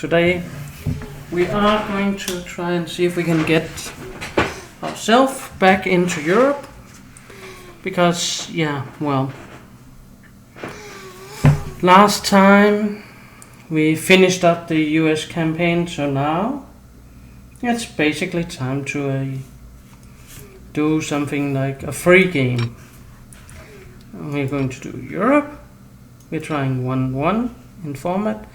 Today we are going to try and see if we can get ourselves back into Europe. Because, last time we finished up the US campaign, so now it's basically time to do something like a free game. We're going to do Europe. We're trying 1-1 in format.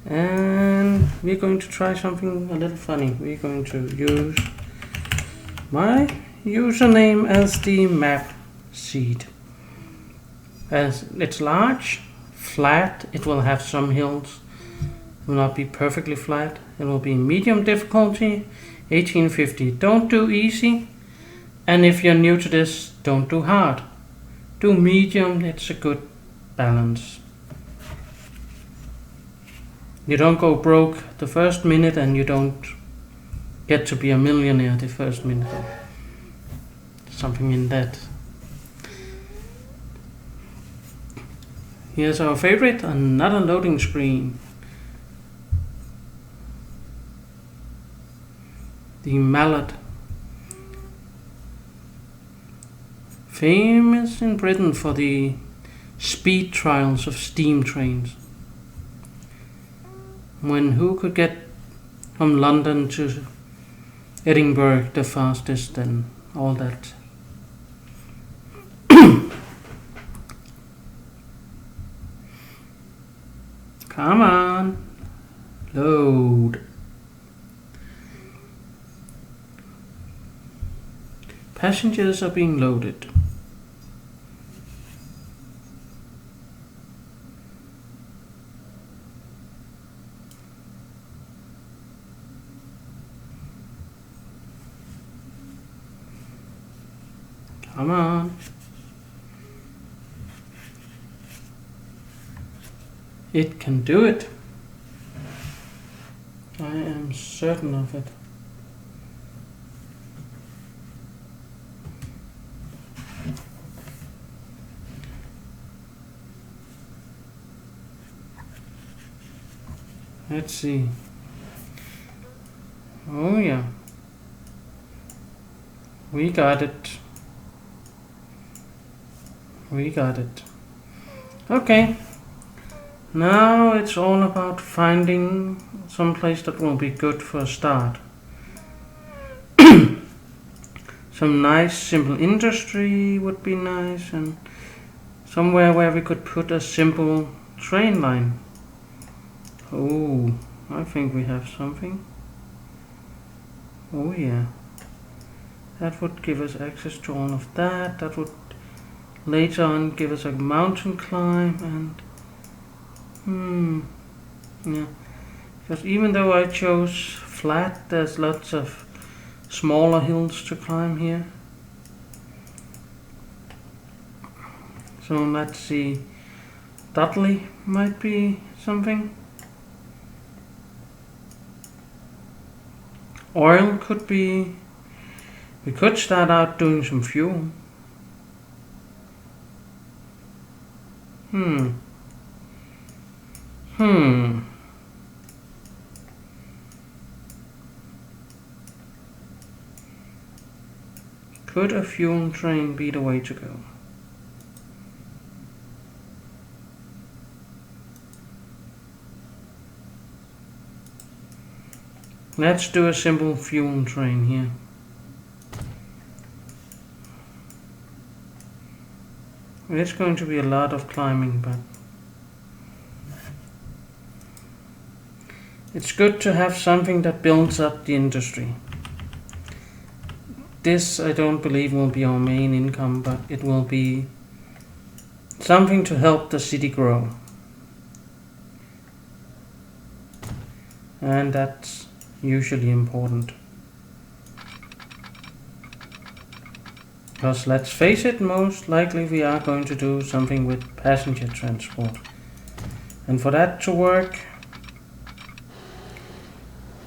And we're going to try something a little funny. We're going to use my username as the map seed. As it's large, flat, it will have some hills. It will not be perfectly flat. It will be medium difficulty, 1850. Don't do easy. And if you're new to this, don't do hard. Do medium, it's a good balance. You don't go broke the first minute and you don't get to be a millionaire the first minute. Something in that. Here's our favorite, another loading screen. The Mallard. Famous in Britain for the speed trials of steam trains. When who could get from London to Edinburgh the fastest and all that. Come on, load. Passengers are being loaded. Come on. It can do it. I am certain of it. Let's see. Oh yeah. We got it. We got it. Okay. Now it's all about finding some place that will be good for a start. Some nice simple industry would be nice, and somewhere where we could put a simple train line. Oh, I think we have something. Oh yeah. That would give us access to all of that. That would later on give us a mountain climb and yeah. Because even though I chose flat, there's lots of smaller hills to climb here. So let's see. Dudley might be something. Oil could be. We could start out doing some fuel. Could a fuel train be the way to go? Let's do a simple fuel train here. It's going to be a lot of climbing, but it's good to have something that builds up the industry. This I don't believe will be our main income, but it will be something to help the city grow. And that's usually important. Because let's face it, most likely we are going to do something with passenger transport. And for that to work,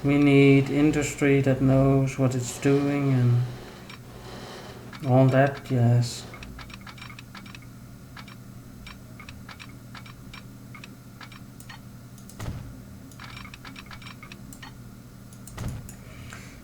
we need industry that knows what it's doing and all that, yes.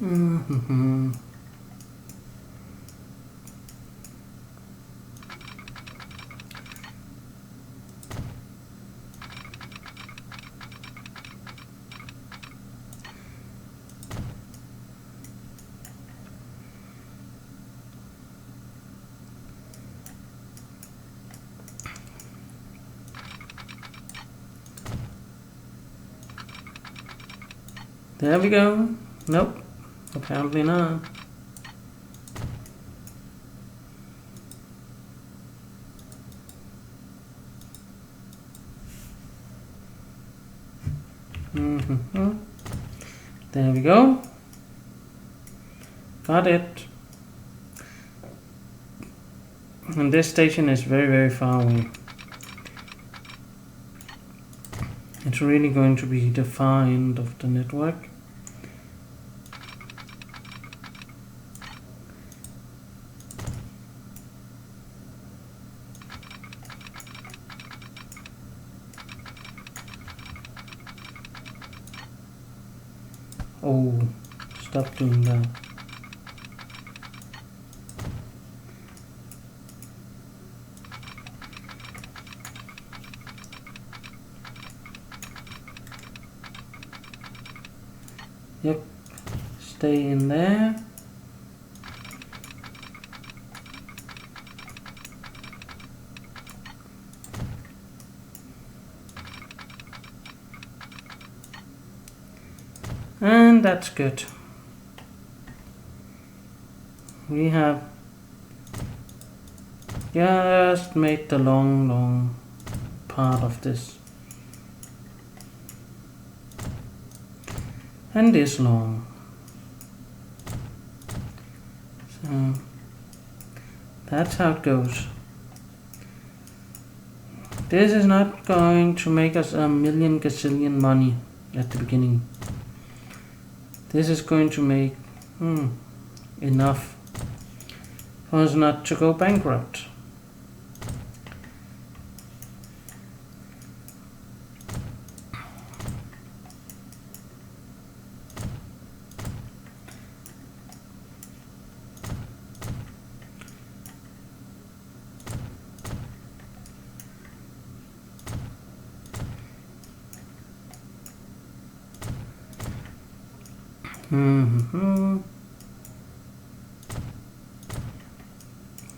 Mm-hmm. There we go. Nope, apparently not. Mm-hmm. There we go. Got it. And this station is very, very far away. It's really going to be the far end of the network. Oh, stop doing that. Yep, stay in there. And that's good. We have just made the long part of this. And this long. So that's how it goes. This is not going to make us a million gazillion money at the beginning. This is going to make enough for us not to go bankrupt.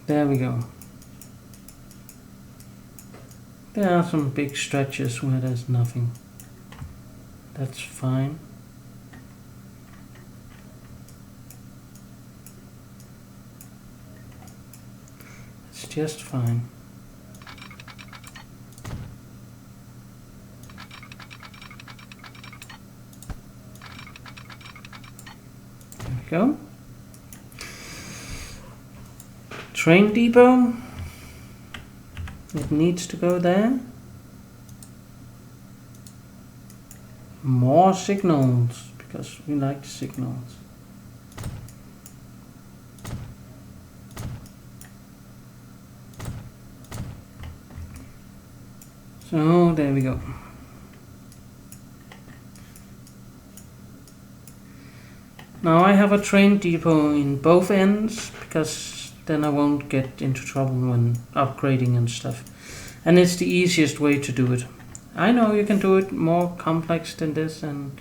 There we go. There are some big stretches where there's nothing. That's fine. It's just fine. There we go. Train depot. It needs to go there. More signals, because we like signals. So there we go. Now I have a train depot in both ends, because then I won't get into trouble when upgrading and stuff. And it's the easiest way to do it. I know you can do it more complex than this, and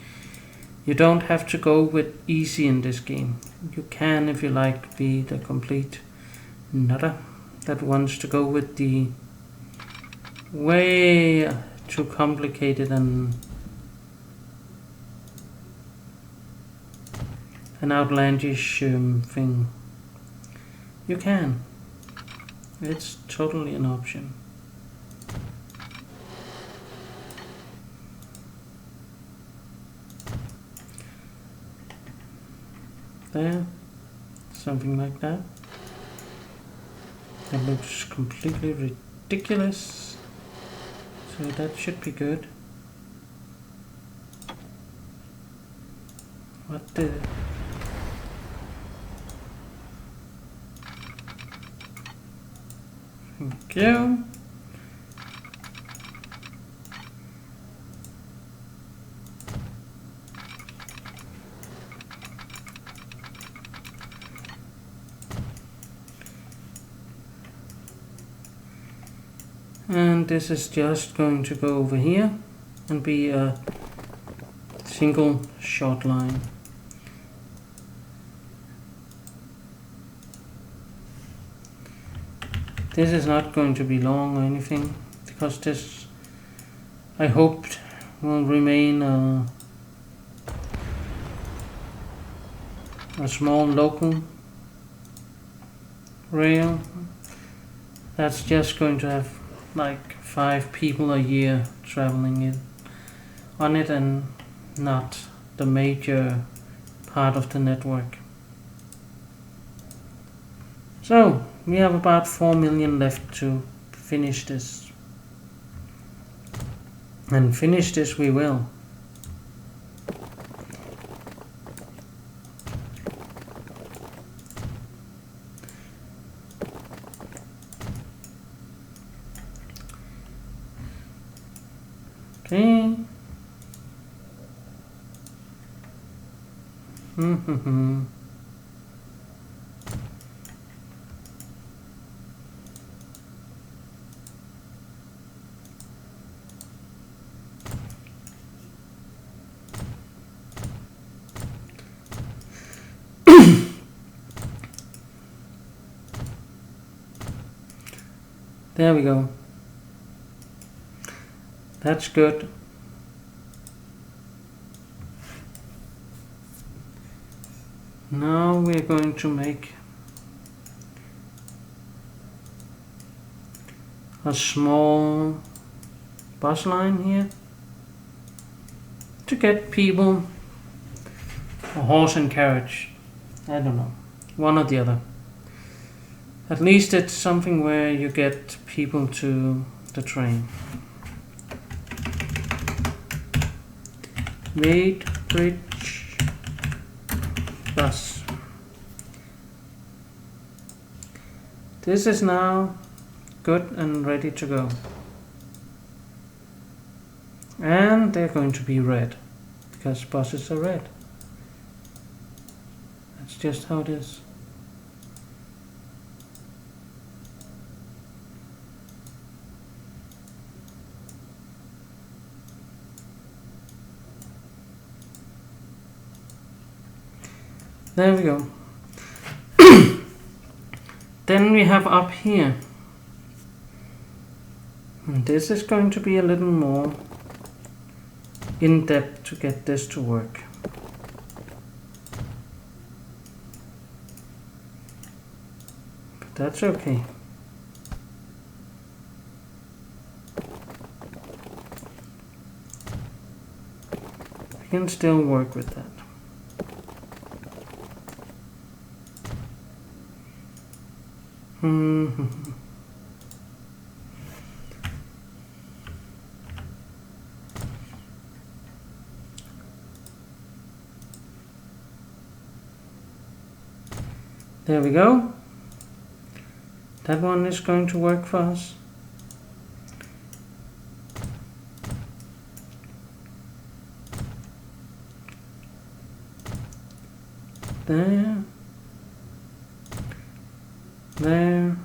you don't have to go with easy in this game. You can, if you like, be the complete nutter that wants to go with the way too complicated and an outlandish thing. You can. It's totally an option. There, something like that. That looks completely ridiculous. So that should be good. What the... Thank you. And this is just going to go over here and be a single short line. This is not going to be long or anything, because this, I hoped, will remain a small local rail that's just going to have like 5 people a year traveling it on it, and not the major part of the network. So we have about 4 million left to finish this, and finish this we will. Okay. There we go. That's good. Now we're going to make a small bus line here to get people, a horse and carriage, I don't know, one or the other. At least it's something where you get people to the train. Wadebridge bus. This is now good and ready to go. And they're going to be red, because buses are red. That's just how it is. There we go. Then we have up here, and this is going to be a little more in depth to get this to work. But that's okay. We can still work with that. There we go. That one is going to work for us. There. There.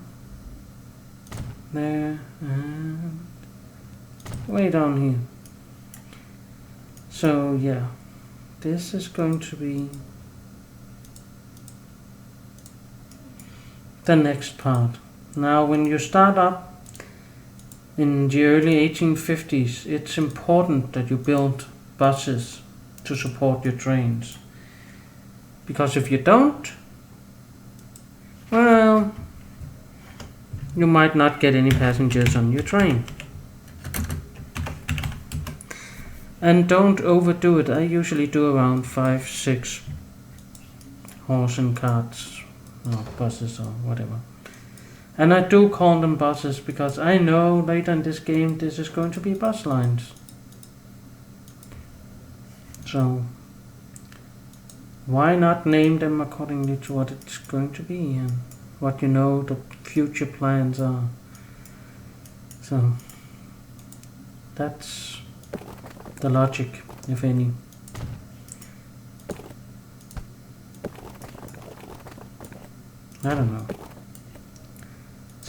There. And way down here. So yeah, this is going to be the next part. Now when you start up in the early 1850s, it's important that you build buses to support your trains, because if you don't, well, you might not get any passengers on your train. And don't overdo it. I usually do around 5-6 horse and carts, or buses or whatever. And I do call them buses because I know later in this game this is going to be bus lines. So why not name them accordingly to what it's going to be and what you know the future plans are. So that's the logic, if any. I don't know.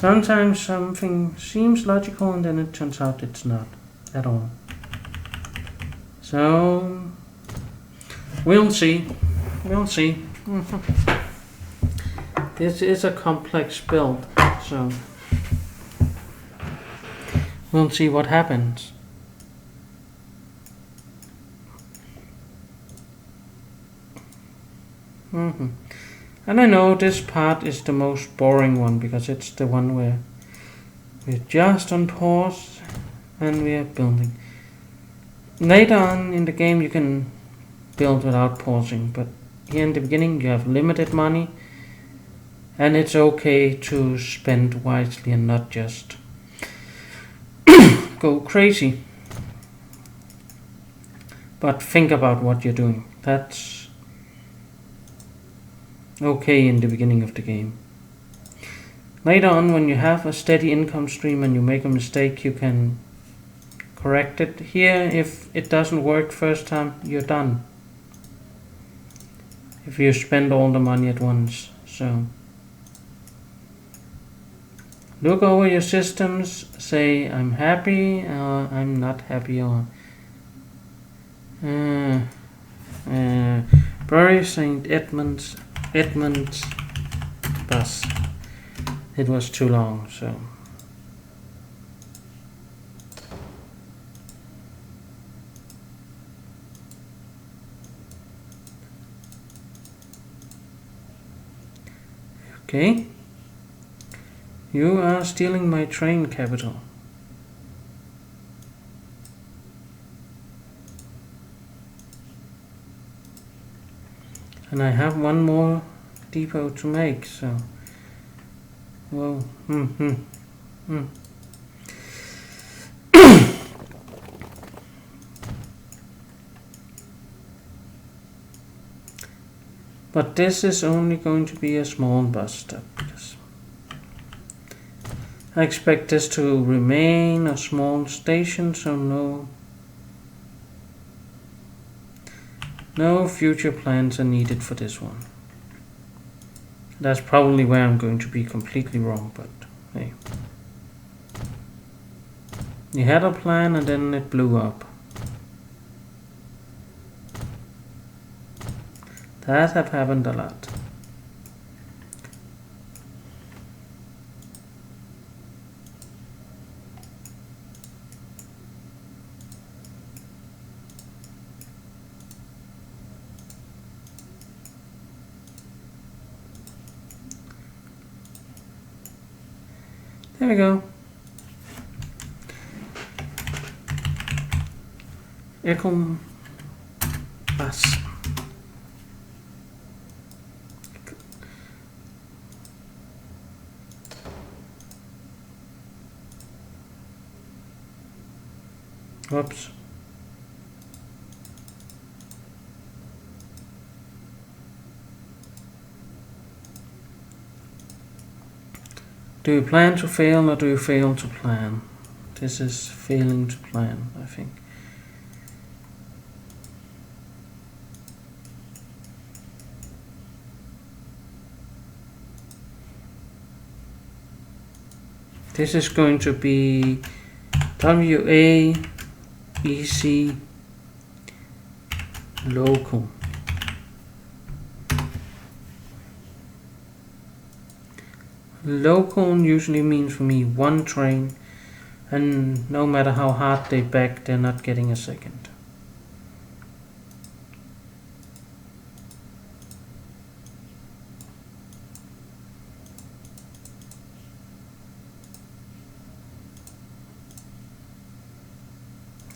Sometimes something seems logical and then it turns out it's not at all. So we'll see. We'll see. This is a complex build, so we'll see what happens. And I know this part is the most boring one because it's the one where we're just on pause and we are building. Later on in the game you can build without pausing, but here in the beginning you have limited money and it's okay to spend wisely and not just go crazy. But think about what you're doing. That's okay in the beginning of the game. Later on, when you have a steady income stream and you make a mistake, you can correct it. Here, if it doesn't work first time, you're done. If you spend all the money at once. So look over your systems, say I'm happy or I'm not happy, or Bury St. Edmunds bus. It was too long, so okay. You are stealing my train capital. And I have one more depot to make, so well, But this is only going to be a small bus stop because I expect this to remain a small station, so no future plans are needed for this one. That's probably where I'm going to be completely wrong, but hey. You had a plan and then it blew up. That have happened a lot. There we go. Echo bus. Whoops. Do you plan to fail or do you fail to plan? This is failing to plan, I think. This is going to be WAEC local. Local usually means for me one train, and no matter how hard they back, they're not getting a second.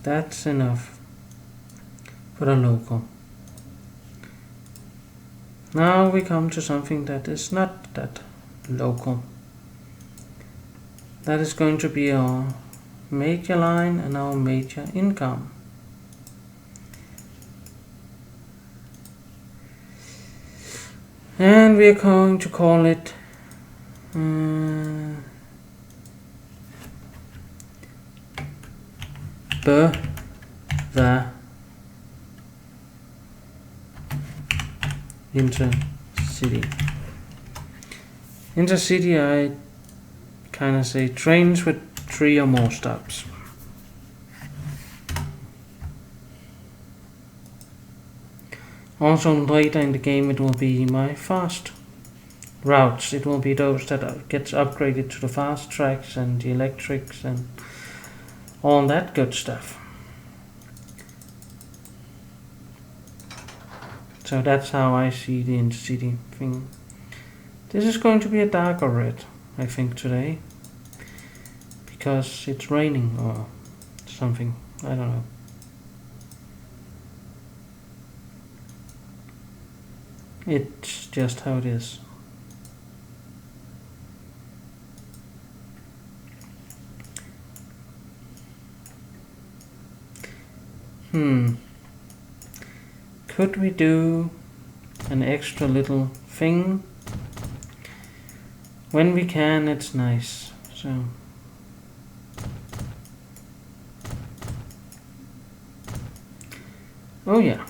That's enough for the local. Now we come to something that is not that local. That is going to be our major line and our major income. And we are going to call it the Intercity. Intercity, I kind of say trains with 3 or more stops. Also later in the game it will be my fast routes. It will be those that gets upgraded to the fast tracks and the electrics and all that good stuff. So that's how I see the Intercity thing. This is going to be a darker red, I think, today. Because it's raining or something. I don't know. It's just how it is. Could we do an extra little thing? When we can, it's nice. So oh yeah.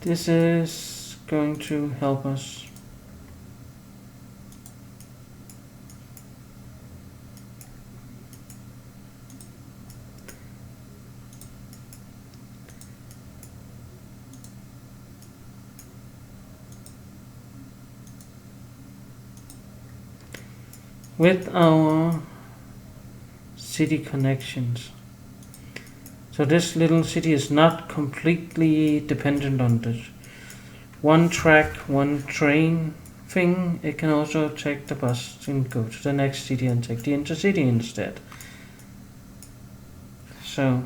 This is going to help us. With our city connections. So this little city is not completely dependent on the one track, one train thing. It can also take the bus and go to the next city and take the Intercity instead. So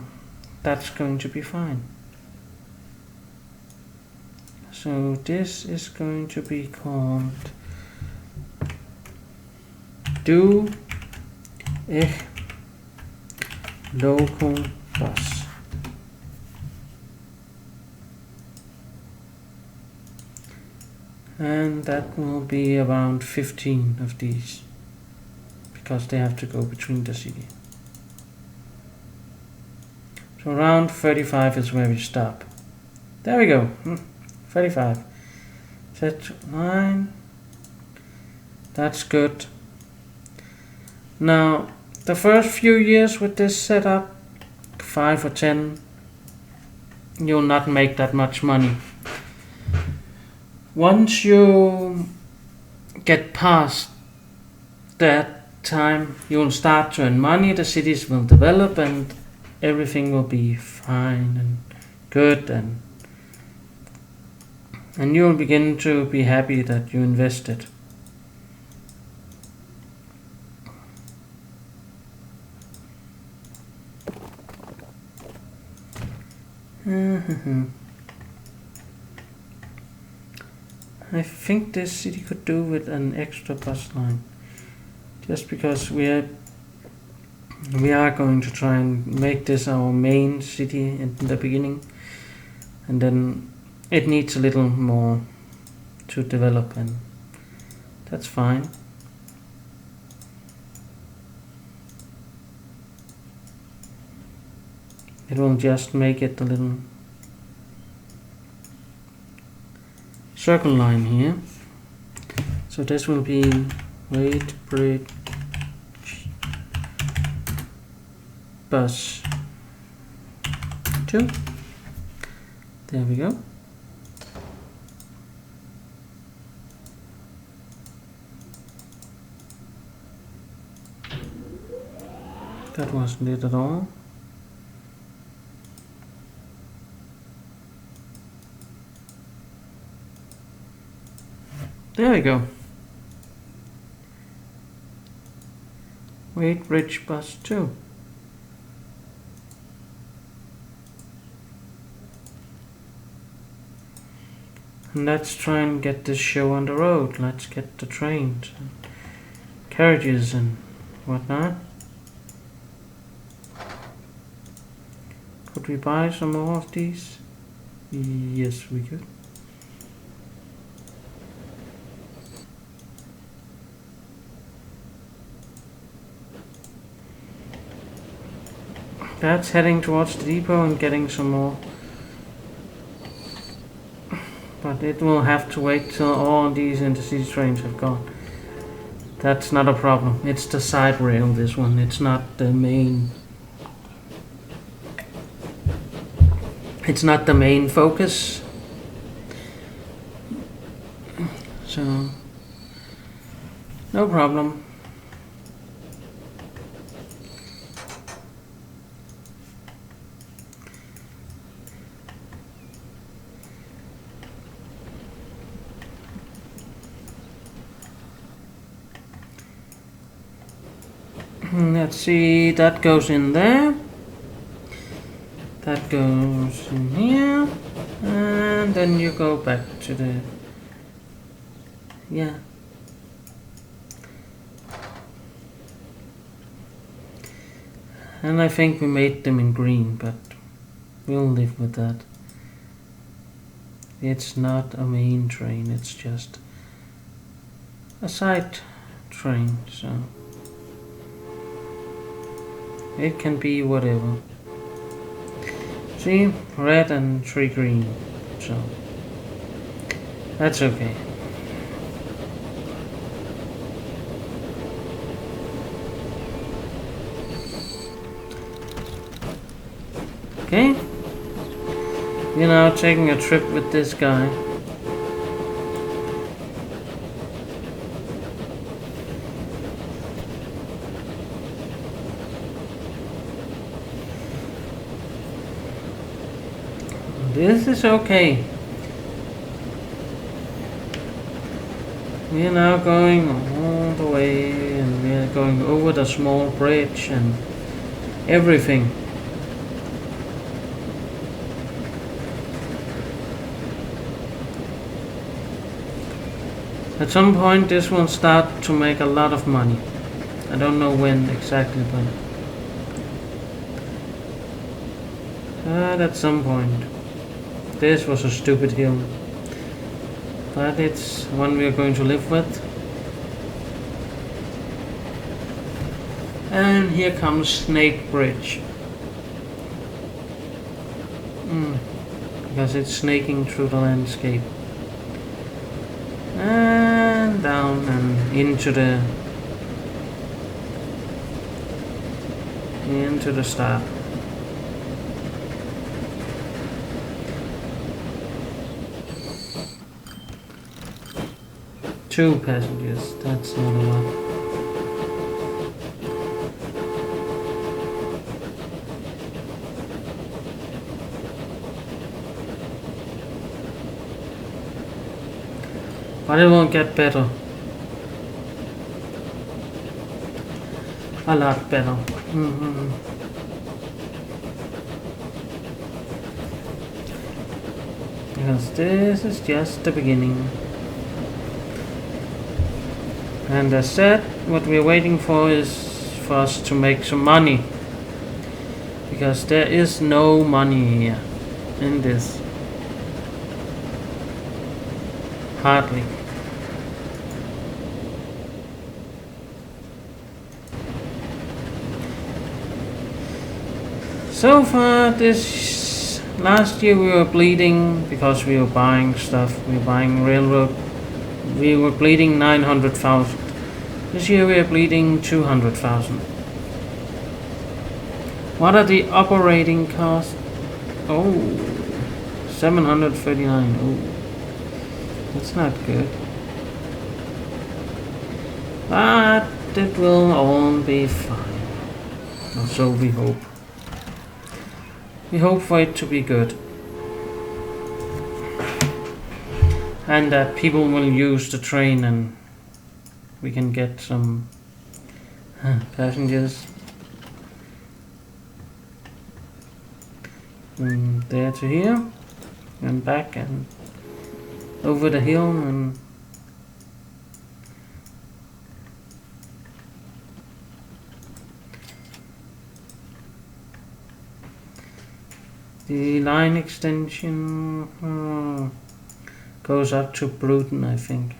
that's going to be fine. So this is going to be called Do Ich Local Bus. And that will be around 15 of these, because they have to go between the city. So around 35 is where we stop. There we go. 35. Set 9. That's good. Now, the first few years with this setup, 5 or 10, you'll not make that much money. Once you get past that time, you'll start to earn money, the cities will develop and everything will be fine and good, and you'll begin to be happy that you invested. I think this city could do with an extra bus line, just because we are going to try and make this our main city in the beginning, and then it needs a little more to develop, and that's fine. It will just make it a little circle line here. So this will be Wadebridge Bus 2. There we go. That wasn't it at all. There we go. Wadebridge Bus 2. And let's try and get this show on the road. Let's get the trains and carriages and whatnot. Could we buy some more of these? Yes, we could. That's heading towards the depot and getting some more. But it will have to wait till all these Intercity trains have gone. That's not a problem. It's the side rail, this one. It's not the main. It's not the main focus. So, no problem. Let's see, that goes in there. That goes in here. And then you go back to the... Yeah. And I think we made them in green, but we'll live with that. It's not a main train, it's just a side train, so it can be whatever. See, red and 3 green, so that's okay. Okay, we're now taking a trip with this guy. This is okay. We are now going all the way, and we are going over the small bridge and everything. At some point this will start to make a lot of money. I don't know when exactly, but at some point. This was a stupid hill, but it's one we are going to live with. And here comes Snake Bridge. Because it's snaking through the landscape. And down and into the start. Two passengers, that's not a lot. But it won't get better. A lot better. Because this is just the beginning. And as said, what we're waiting for is for us to make some money. Because there is no money here in this. Hardly. So far this last year we were bleeding because we were buying stuff. We were buying railroad. We were bleeding 900,000. This year we are bleeding 200,000. What are the operating costs? Oh, 739. Oh, that's not good. But it will all be fine. Or so we hope. We hope for it to be good. And that people will use the train and we can get some passengers from there to here and back and over the hill and the line extension goes up to Bruton, I think.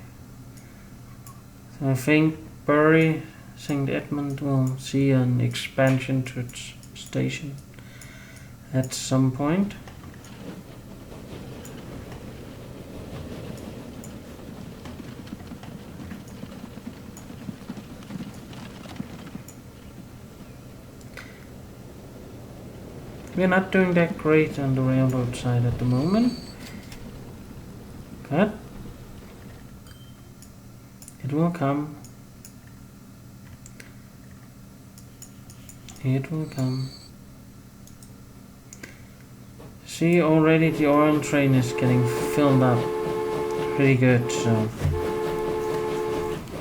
So I think Bury St. Edmund will see an expansion to its station at some point. We're not doing that great on the railroad side at the moment, but it will come. It will come. See, already the oil train is getting filled up pretty good, so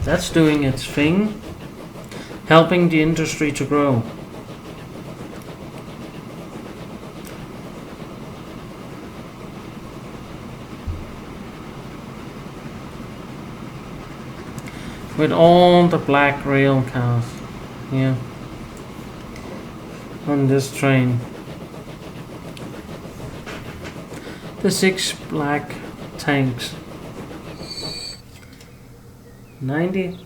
that's doing its thing, helping the industry to grow. With all the black rail cars here on this train. The 6 black tanks. 90.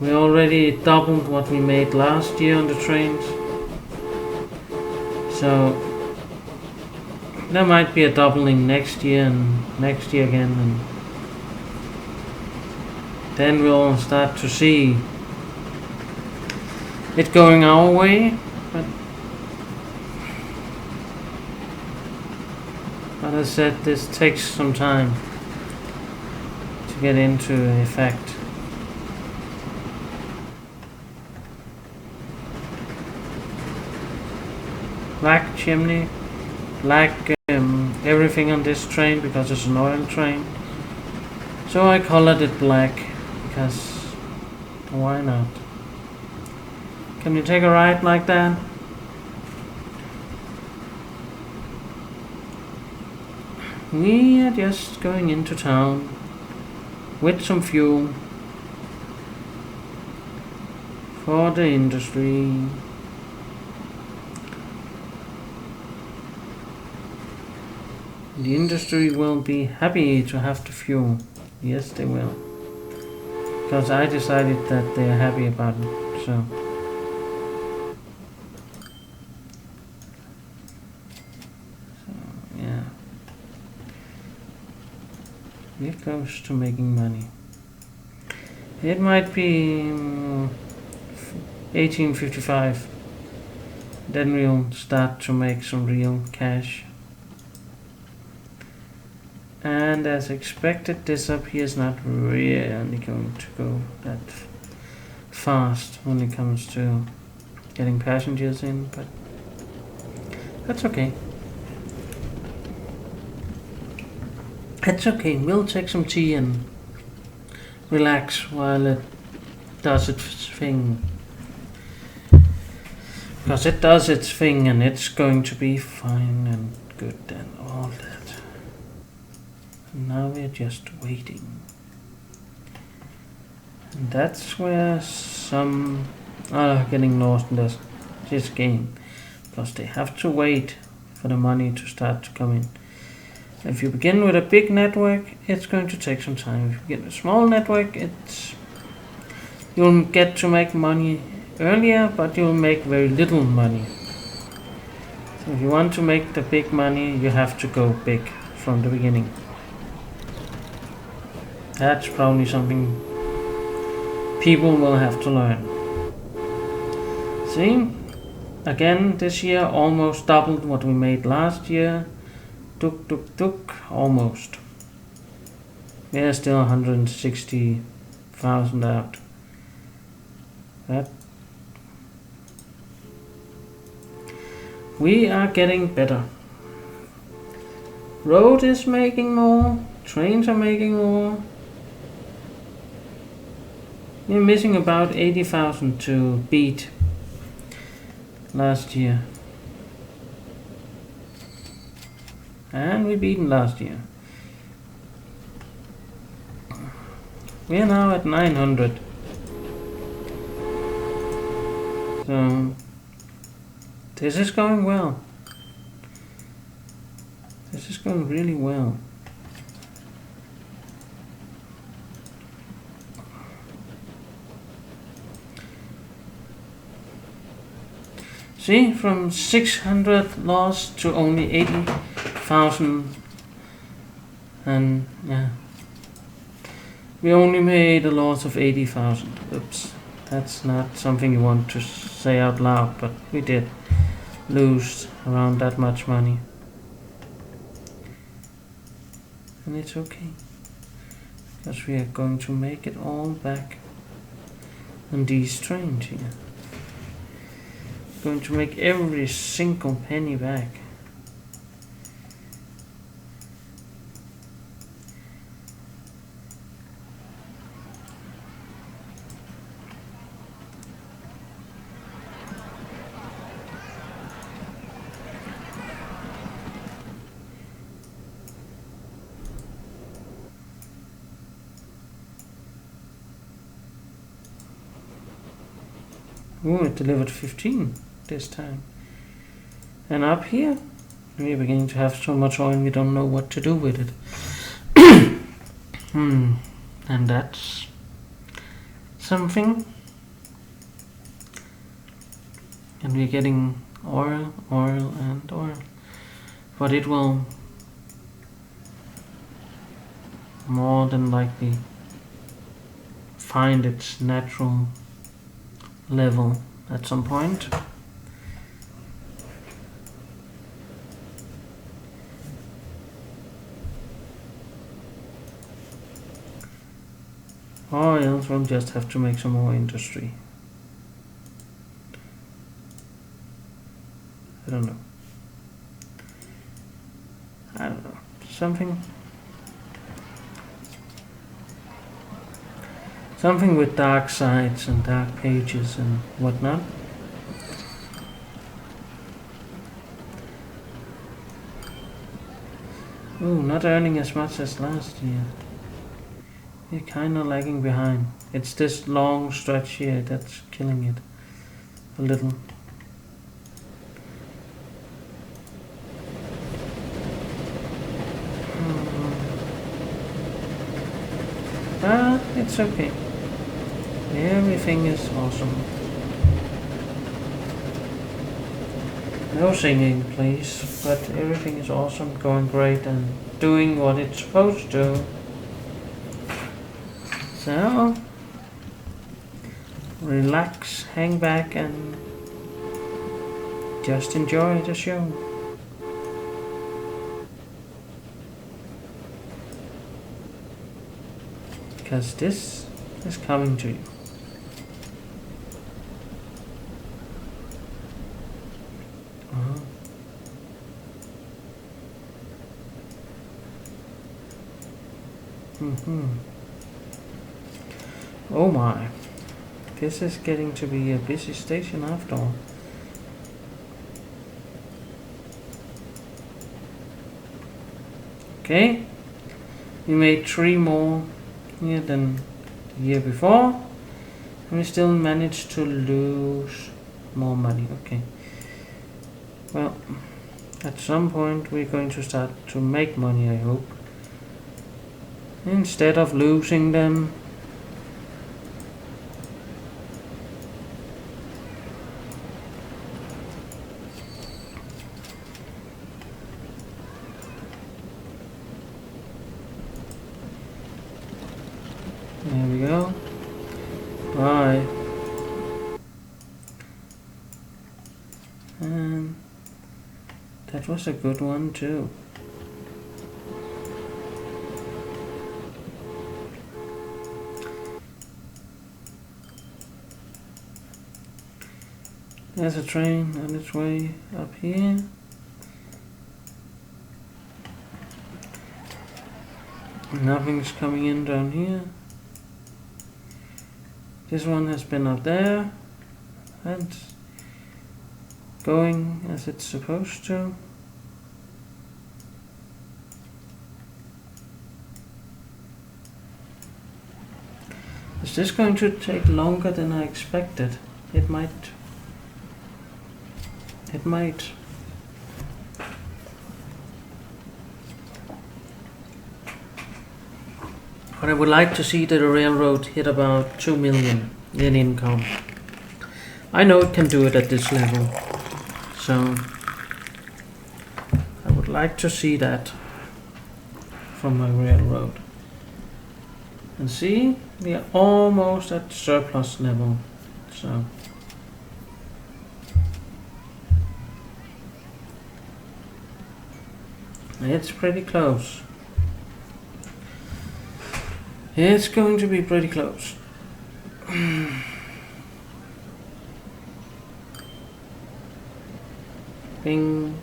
We already doubled what we made last year on the trains. So there might be a doubling next year and next year again, and then we'll start to see it going our way. But as I said, this takes some time to get into effect. Black chimney, black everything on this train because it's an oil train. So I colored it black because why not? Can you take a ride like that? We are just going into town with some fuel for the industry. The industry will be happy to have the fuel. Yes, they will. Because I decided that they are happy about it. So yeah. We're close to making money. It might be 1855. Then we'll start to make some real cash. And as expected, this up here is not really going to go that fast when it comes to getting passengers in, but that's okay. It's okay, we'll take some tea and relax while it does its thing. Because it does its thing and it's going to be fine and good and all that. And now we're just waiting. And that's where some are getting lost in this game. Because they have to wait for the money to start to come in. If you begin with a big network, it's going to take some time. If you get a small network, you'll get to make money earlier, but you'll make very little money. So if you want to make the big money, you have to go big from the beginning. That's probably something people will have to learn. See? Again, this year almost doubled what we made last year. Tuk, almost. We're still 160,000 out. That we are getting better. Road is making more, trains are making more. We're missing about 80,000 to beat last year. And we beaten last year. We are now at 900. So this is going well. This is going really well. See, from 600 lost to only 80,000, and yeah, we only made a loss of 80,000. Oops, that's not something you want to say out loud, but we did. lose around that much money. And it's okay, because we are going to make it all back on these trains here. Going to make every single penny back. Oh, it delivered 15 this time. And up here, we're beginning to have so much oil we don't know what to do with it. And that's something. And we're getting oil, and oil. But it will more than likely find its natural level at some point. Or else we'll just have to make some more industry. I don't know. Something with dark sides and dark pages and whatnot. Oh, not earning as much as last year. We're kind of lagging behind. It's this long stretch here that's killing it a little. But it's okay. Everything is awesome. No singing, please. But everything is awesome, going great, and doing what it's supposed to. So, relax, hang back, and just enjoy the show. Because this is coming to you. Oh my, this is getting to be a busy station after all. Okay, we made 3 more here than the year before, and we still managed to lose more money. Okay, well, at some point we're going to start to make money, I hope, instead of losing them. There we go. Bye. And that was a good one too. There's a train on its way up here. Nothing's coming in down here. This one has been up there and going as it's supposed to. Is this going to take longer than I expected? It might. It might. But I would like to see that the railroad hit about 2 million in income. I know it can do it at this level, so I would like to see that from my railroad. And see, we are almost at surplus level, so It's pretty close. It's going to be pretty close. Bing.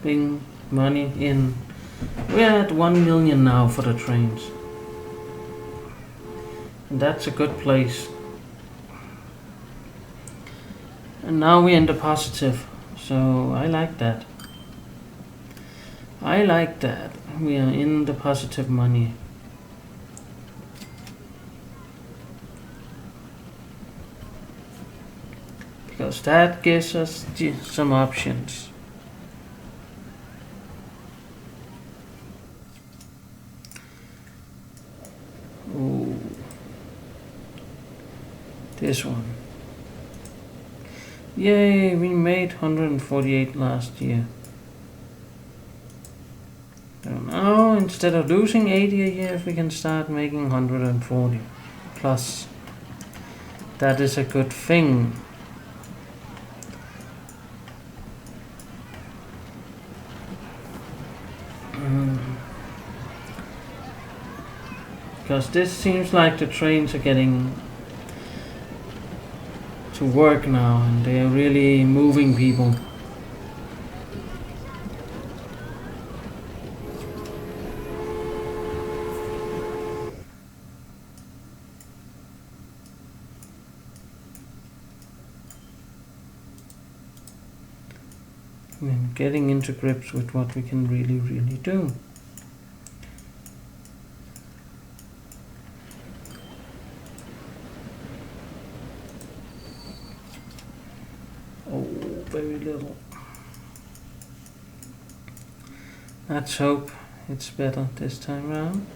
Bing. Money in. We're at 1 million now for the trains. And that's a good place. And now we're in the positive. So I like that. I like that. We are in the positive money. Because that gives us some options. Ooh. This one. Yay, we made 148 last year. So now, instead of losing 80 a year, we can start making 140 plus. That is a good thing. Because this seems like the trains are getting to work now and they are really moving people. And getting into grips with what we can really do. Very little. Let's hope it's better this time round.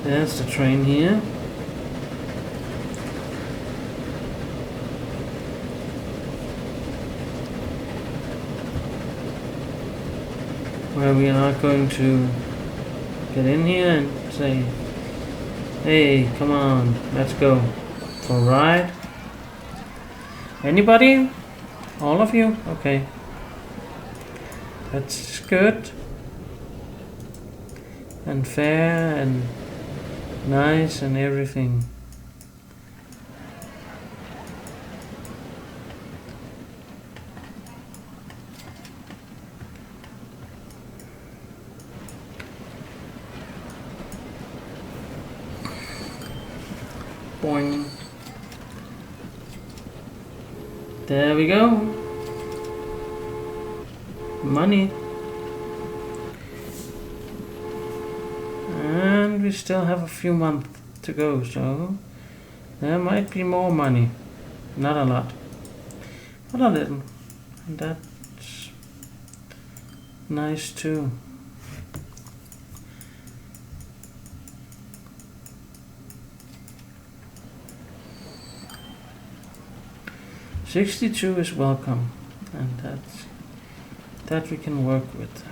There's the train here. Where we are going to get in here and say, hey, come on, let's go for a ride. Anybody? All of you? Okay. That's good. And fair and nice and everything. Boing. There we go. Money. And we still have a few months to go, so there might be more money. Not a lot, but a little. And that's nice too. $62 is welcome, and that we can work with.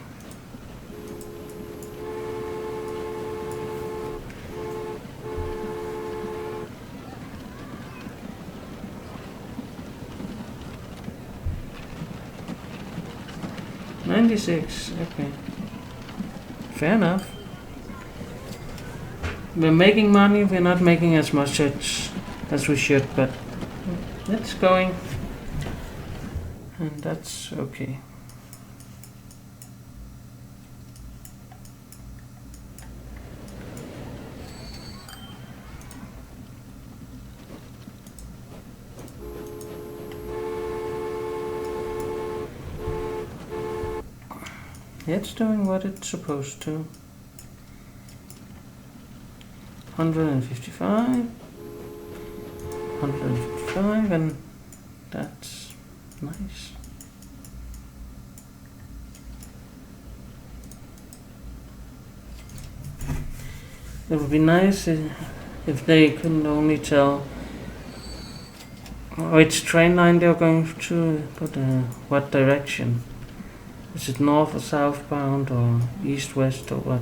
$96, okay. Fair enough. We're making money, we're not making as much as we should, but it's going. And that's okay. It's doing what it's supposed to. 155, 155, and that's nice. It would be nice if they could only tell which train line they're going to, but what direction. Is it north or southbound or east-west or what?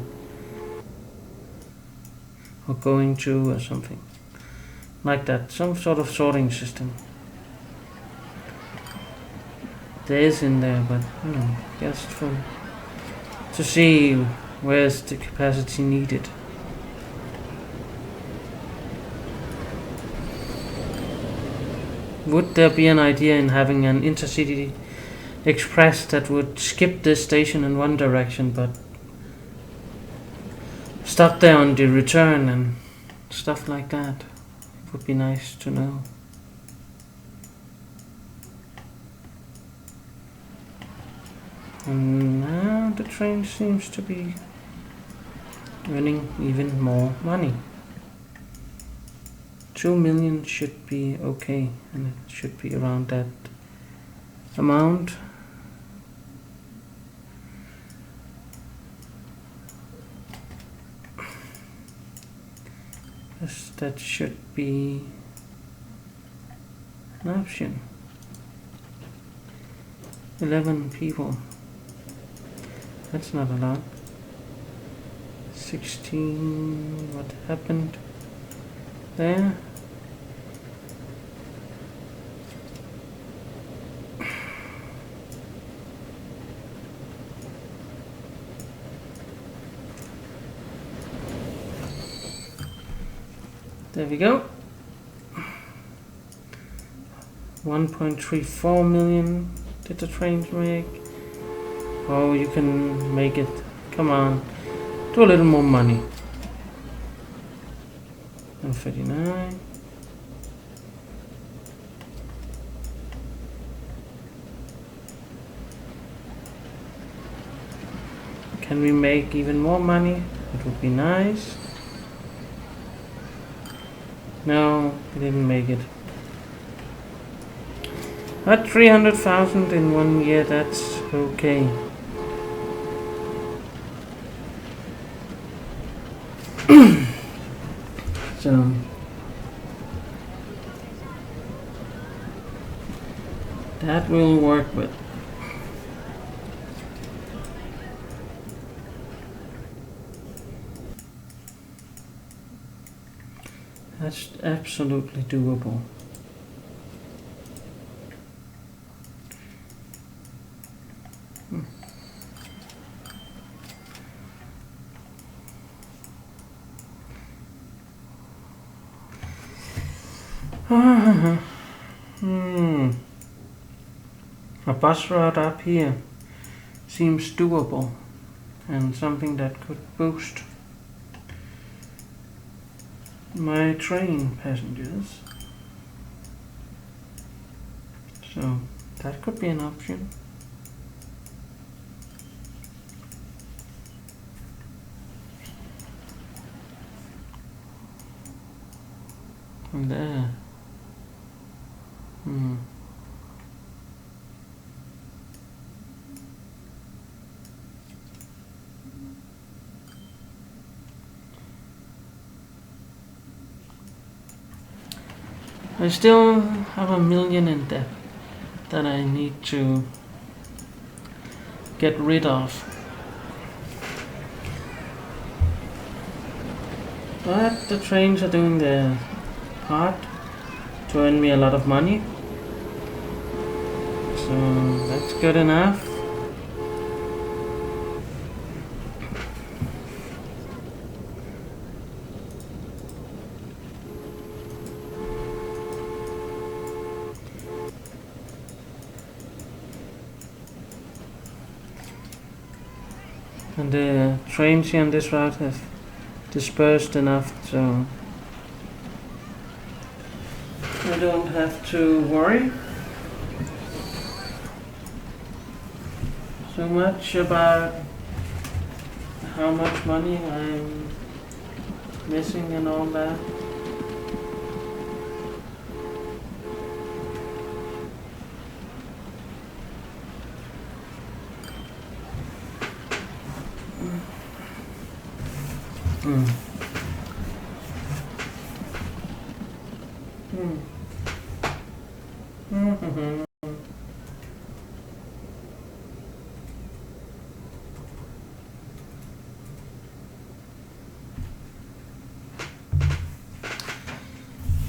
Or going to or something like that. Some sort of sorting system. There is in there, but just to see where's the capacity needed. Would there be an idea in having an intercity express that would skip this station in one direction but stop there on the return and stuff like that? It would be nice to know. And now the train seems to be earning even more money. 2 million should be okay, and it should be around that amount. Yes, that should be an option. 11 people. That's not a lot. 16. What happened there? There we go. 1.34 million did the trains make. Oh, you can make it. Come on. Do a little more money. 139. Can we make even more money? It would be nice. No, we didn't make it. At 300,000 in 1 year, that's okay. So that will work with. That's absolutely doable. A bus route up here seems doable and something that could boost my train passengers. So that could be an option. From there. I still have $1 million in debt that I need to get rid of. But the trains are doing their part to earn me a lot of money. So that's good enough. And the trains here on this route have dispersed enough, so I don't have to worry so much about how much money I'm missing and all that.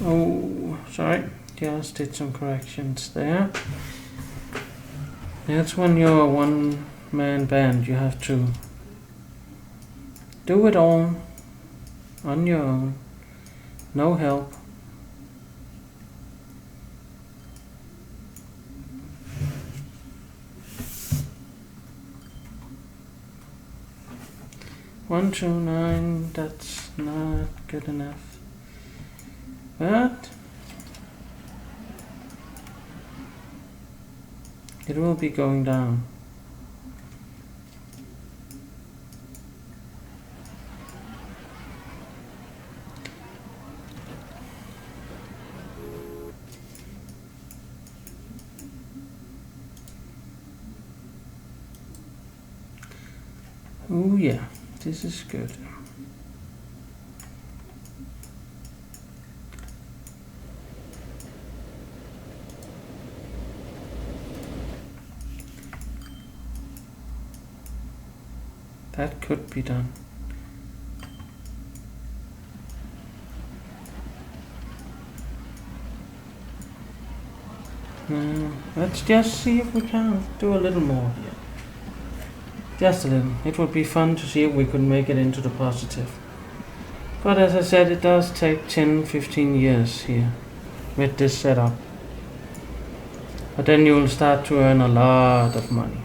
Oh, sorry, just did some corrections there. That's when you're a one-man band, you have to do it all on your own, no help. One, 2, 9, that's not good enough. But it will be going down. Oh yeah, this is good. That could be done. Let's just see if we can do a little more here. Just a little. It would be fun to see if we could make it into the positive. But as I said, it does take 10-15 years here with this setup. But then you will start to earn a lot of money.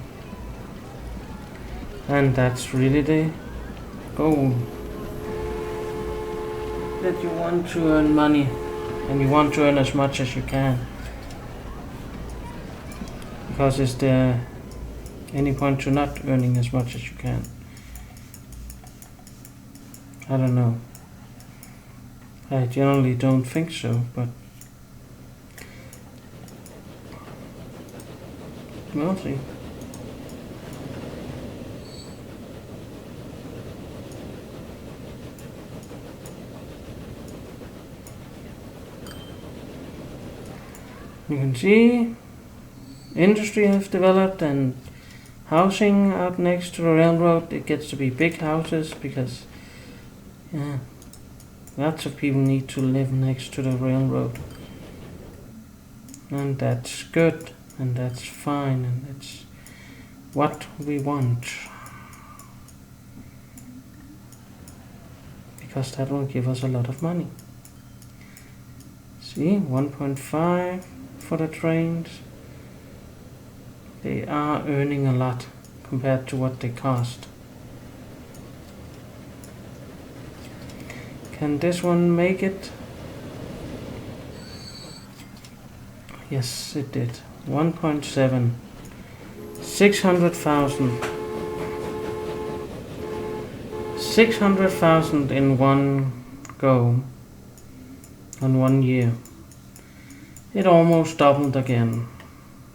And that's really the goal. That you want to earn money, and you want to earn as much as you can. Because is there any point to not earning as much as you can? I don't know. I generally don't think so, but we'll see. You can see industry has developed, and housing out next to the railroad, it gets to be big houses because lots of people need to live next to the railroad. And that's good, and that's fine, and it's what we want. Because that will give us a lot of money. See, 1.5 for the trains. They are earning a lot compared to what they cost. Can this one make it? Yes, it did. 1.7. 600,000. 600,000 in one go. On 1 year. It almost doubled again.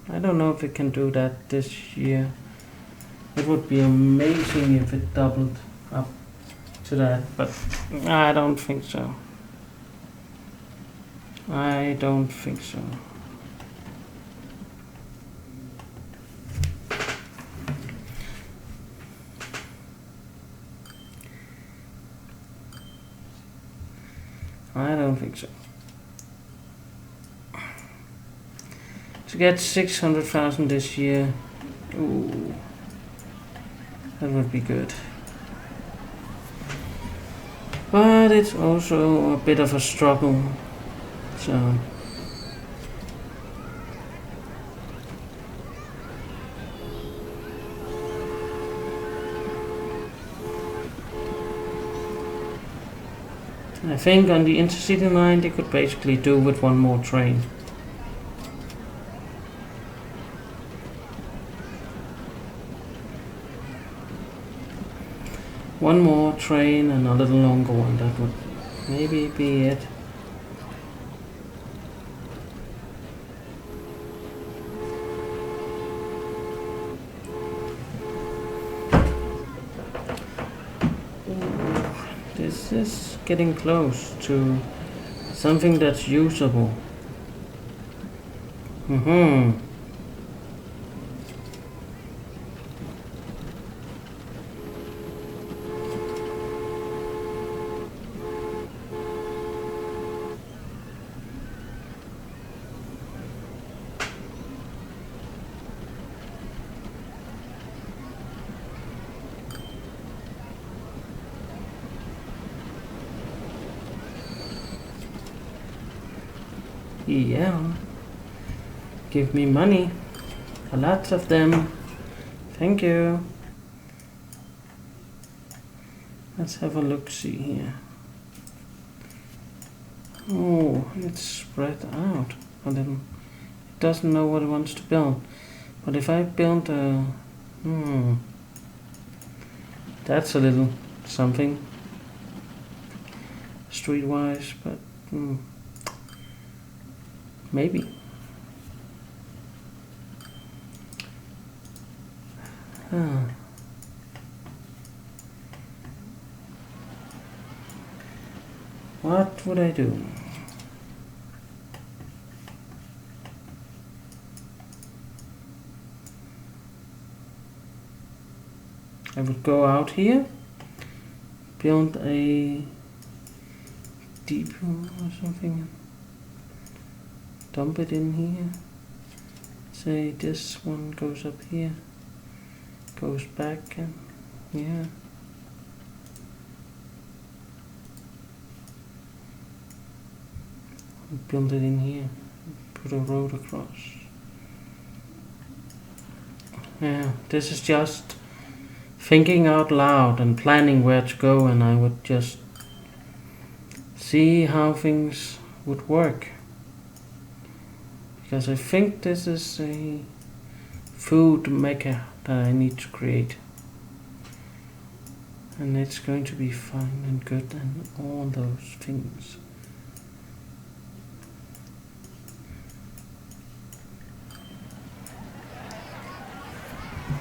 I don't know if it can do that this year. It would be amazing if it doubled up to that, but I don't think so. I don't think so. I don't think so. To get 600,000 this year, ooh, that would be good. But it's also a bit of a struggle, so I think on the intercity line they could basically do with one more train. One more train and a little longer one, that would maybe be it. This is getting close to something that's usable. Yeah. Give me money. A lot of them. Thank you. Let's have a look-see here. Oh, it's spread out a little. It doesn't know what it wants to build. But if I build a... that's a little something. Streetwise, but... maybe. What would I do? I would go out here, build a depot or something, dump it in here. Say this one goes up here, goes back, and yeah. Build it in here, put a road across. Yeah, this is just thinking out loud and planning where to go, and I would just see how things would work. Because I think this is a food mecca that I need to create. And it's going to be fun and good and all those things.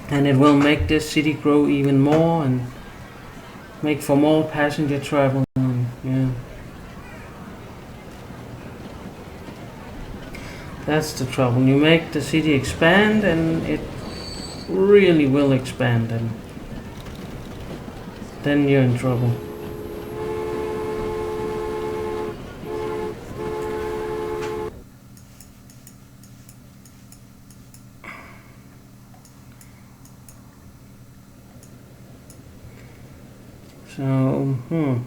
And it will make this city grow even more and make for more passenger travel. And, yeah. That's the trouble. You make the city expand and it really will expand, and then you're in trouble. So, okay.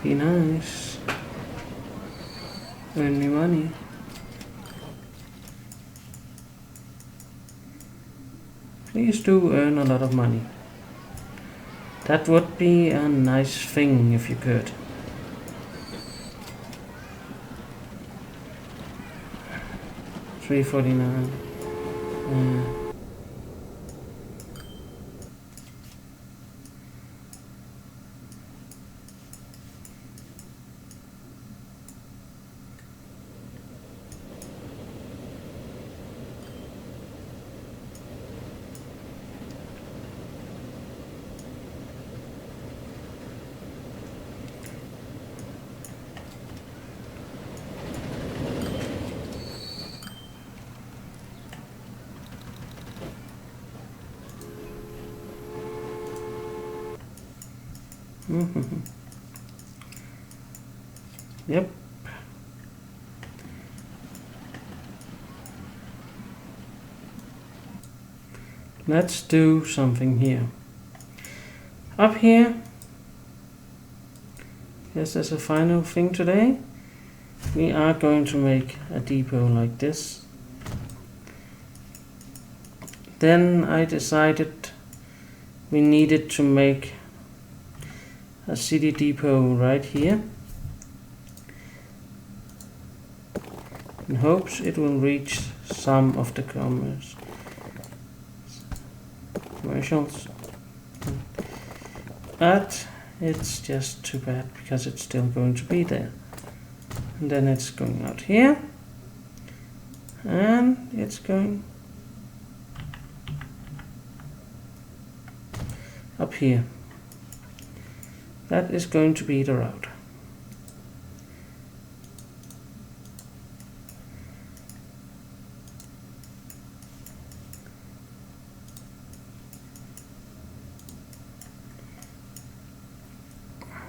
Be nice. Earn me money. Please do earn a lot of money. That would be a nice thing if you could. $3.49. Yep. Let's do something here. Up here, yes, as a final thing today, we are going to make a depot like this. Then I decided we needed to make a city depot right here, in hopes it will reach some of the commercials. But it's just too bad because it's still going to be there. And then it's going out here, and it's going up here. That is going to be the route.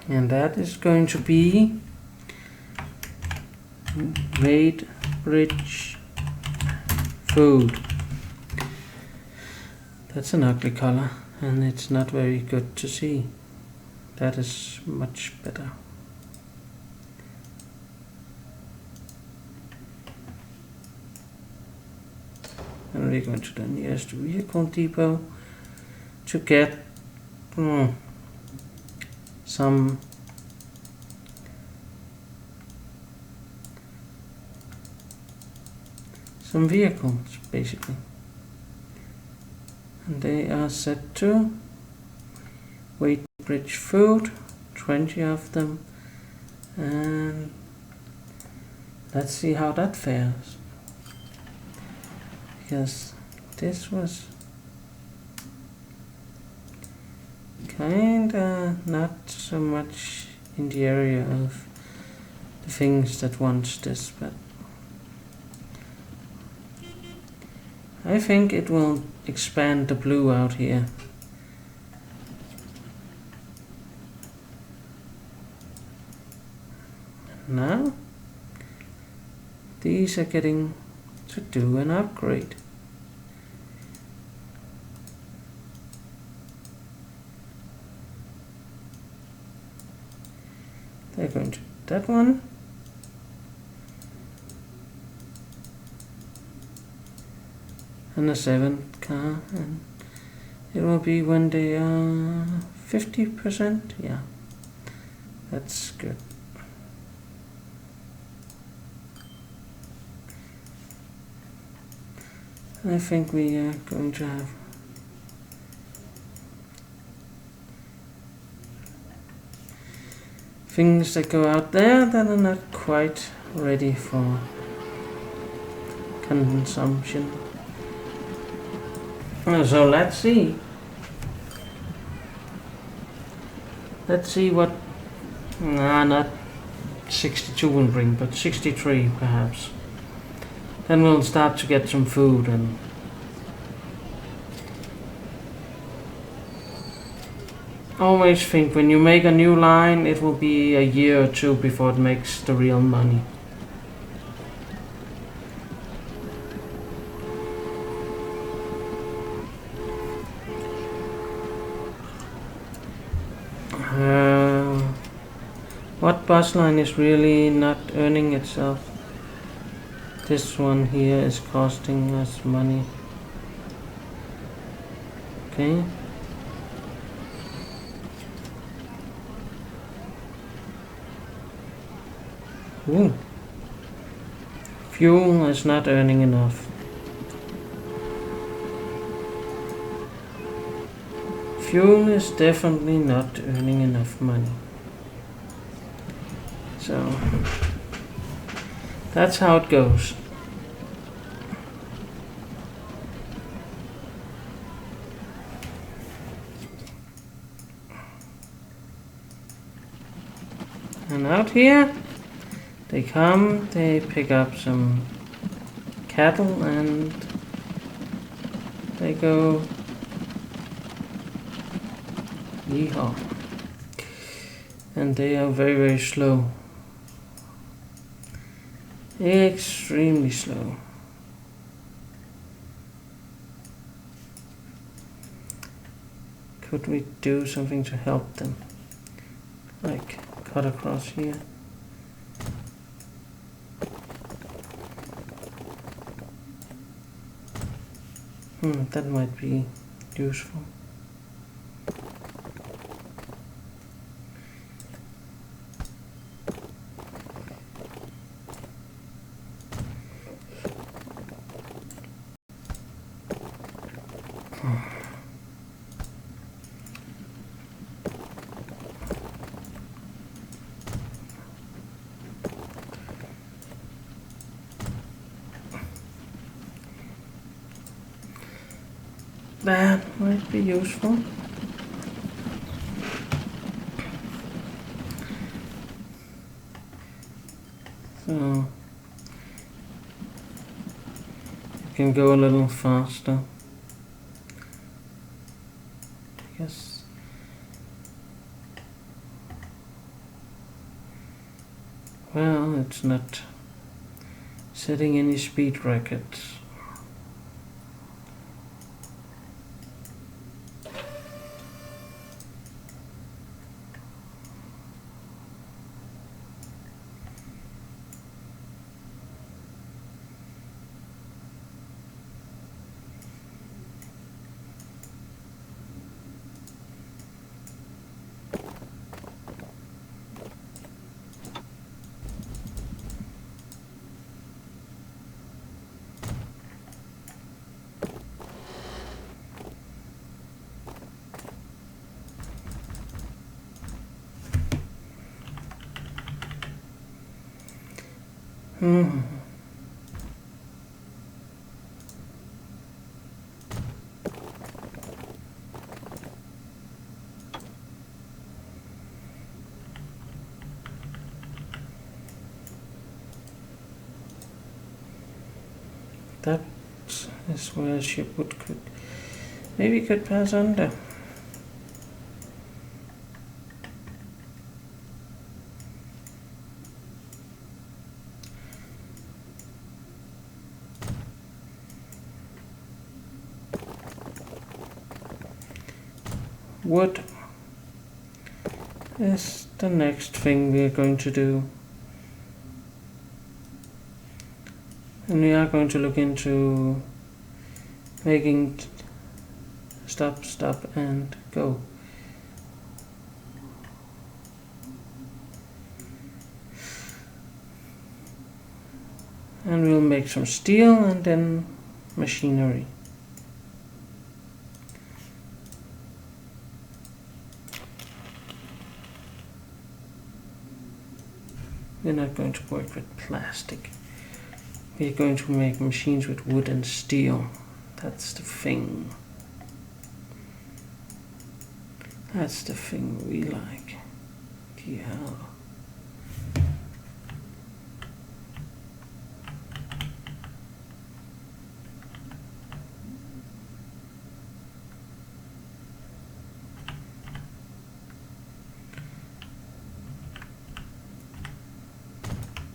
And that is going to be Weight Bridge food. That's an ugly color, and it's not very good to see. That is much better. And we're going to the nearest vehicle depot to get some vehicles, basically. And they are set to Wadebridge Food, 20 of them, and let's see how that fares. Because this was kinda not so much in the area of the things that wants this, but I think it will expand the blue out here. Now these are getting to do an upgrade. They're going to that one. And a 7th car, and it will be when they are 50%. Yeah, that's good. I think we are going to have things that go out there that are not quite ready for consumption. So let's see. Let's see what not 62 will bring, but 63 perhaps. Then we'll start to get some food, and always think when you make a new line, it will be a year or two before it makes the real money. What bus line is really not earning itself? This one here is costing us money. Okay. Ooh. Fuel is not earning enough. Fuel is definitely not earning enough money. So that's how it goes. And out here they come, they pick up some cattle, and they go yeehaw. And they are very, very slow. Extremely slow. Could we do something to help them? Like cut across here? That might be useful. That might be useful. So you can go a little faster. I guess. Well, it's not setting any speed records. Hmm. That is where a ship could maybe could pass under. Wood is the next thing we are going to do. And we are going to look into making stop, and go. And we'll make some steel and then machinery. We're not going to work with plastic. We're going to make machines with wood and steel. That's the thing. That's the thing we like. Yeah.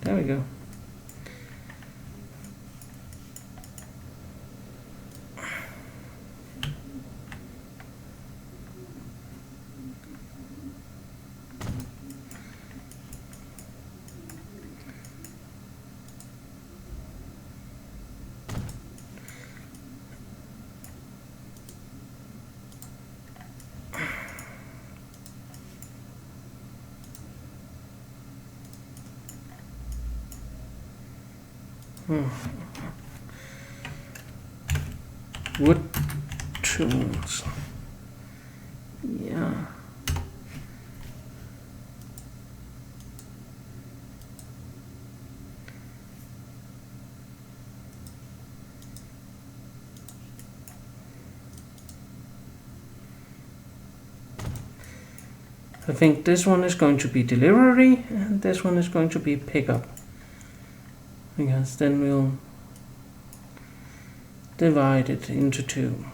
There we go. Wood tools. Yeah. I think this one is going to be delivery and this one is going to be pickup. Because then we'll divide it into two.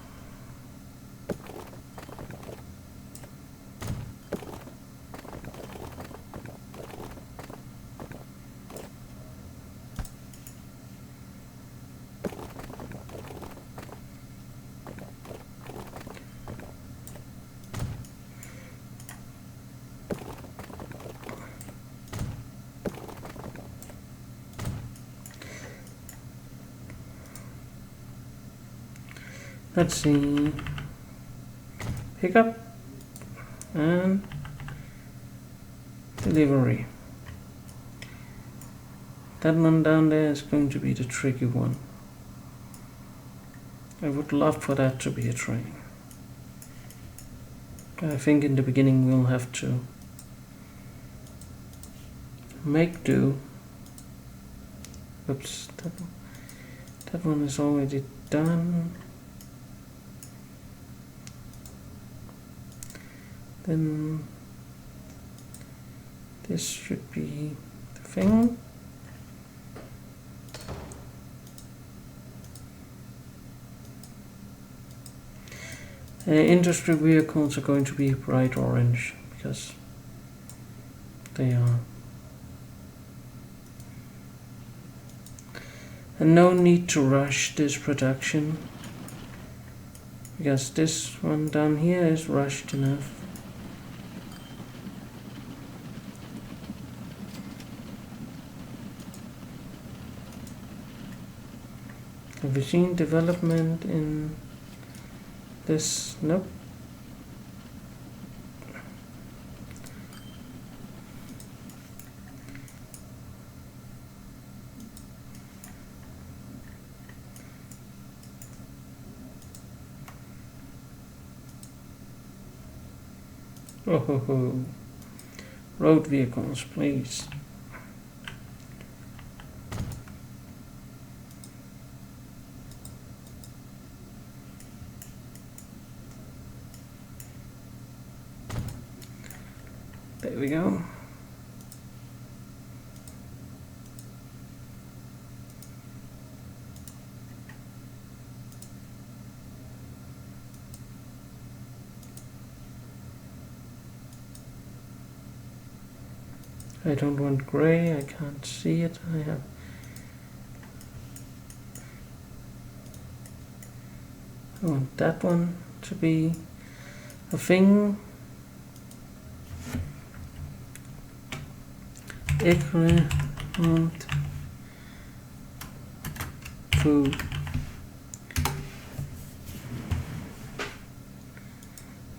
Let's see, pickup and delivery. That one down there is going to be the tricky one. I would love for that to be a train. I think in the beginning we'll have to make do. Oops, that one is already done. Then this should be the thing. Industry vehicles are going to be bright orange because they are. And no need to rush this production because this one down here is rushed enough. Have you seen development in this? Nope. Oh ho ho. Road vehicles, please. There we go. I don't want gray, I can't see it. I want that one to be a thing. Äckle und food.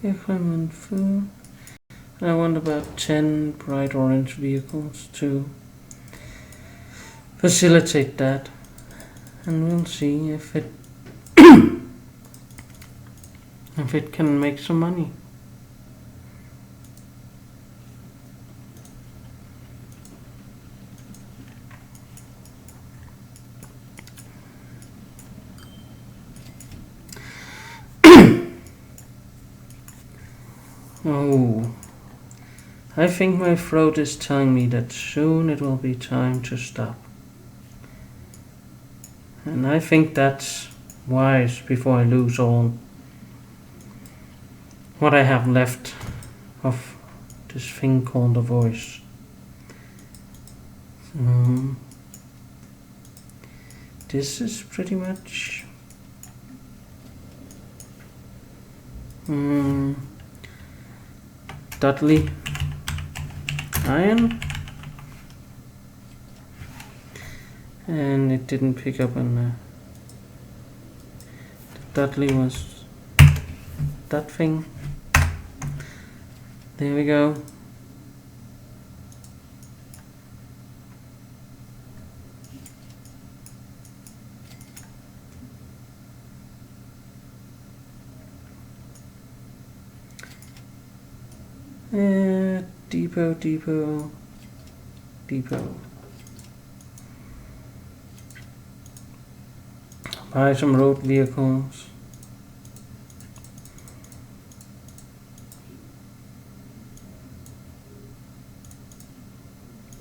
Äckle and food. I want about 10 bright orange vehicles to facilitate that, and we'll see if it if it can make some money. Oh, I think my throat is telling me that soon it will be time to stop. And I think that's wise before I lose all what I have left of this thing called a voice. So, this is pretty much Dudley iron, and it didn't pick up on the Dudley was that thing. There we go. Depot. Buy some road vehicles.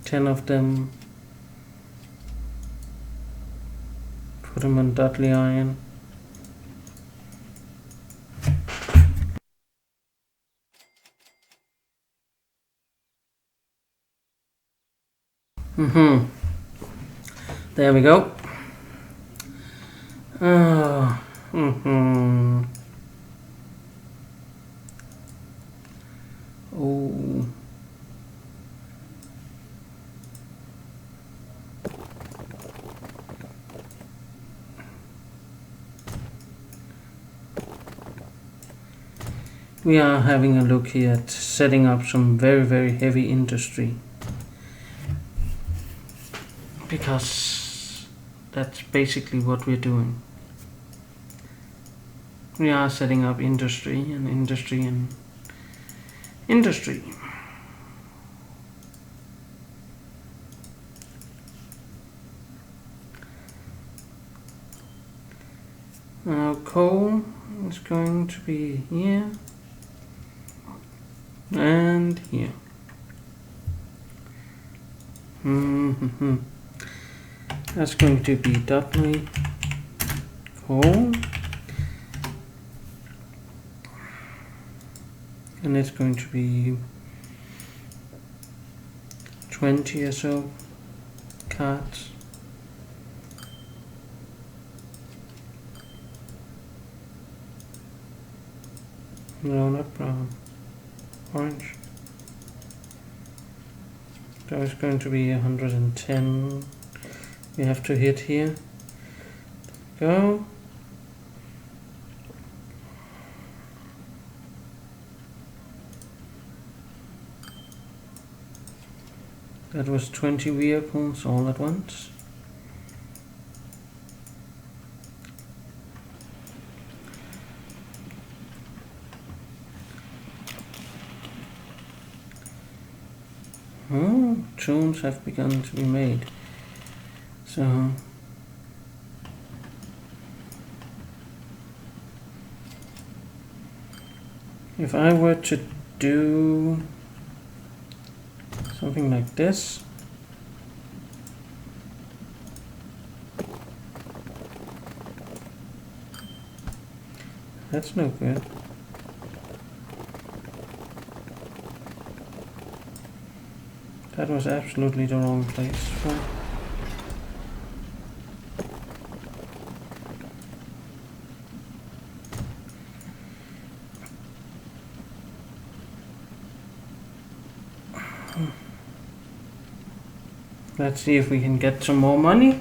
Ten of them. Put them on Dudley iron. There we go. Oh. Oh. We are having a look here at setting up some very, very heavy industry, because that's basically what we're doing. We are setting up industry and industry and industry. Now coal is going to be here and here. That's going to be Dudley coal, and it's going to be 20 or so carts. No, not brown. Orange. So it's going to be 110. We have to hit here. Go. That was 20 vehicles all at once. Oh, tunes have begun to be made. So if I were to do Something like this. That's no good. That was absolutely the wrong place for it. Let's see if we can get some more money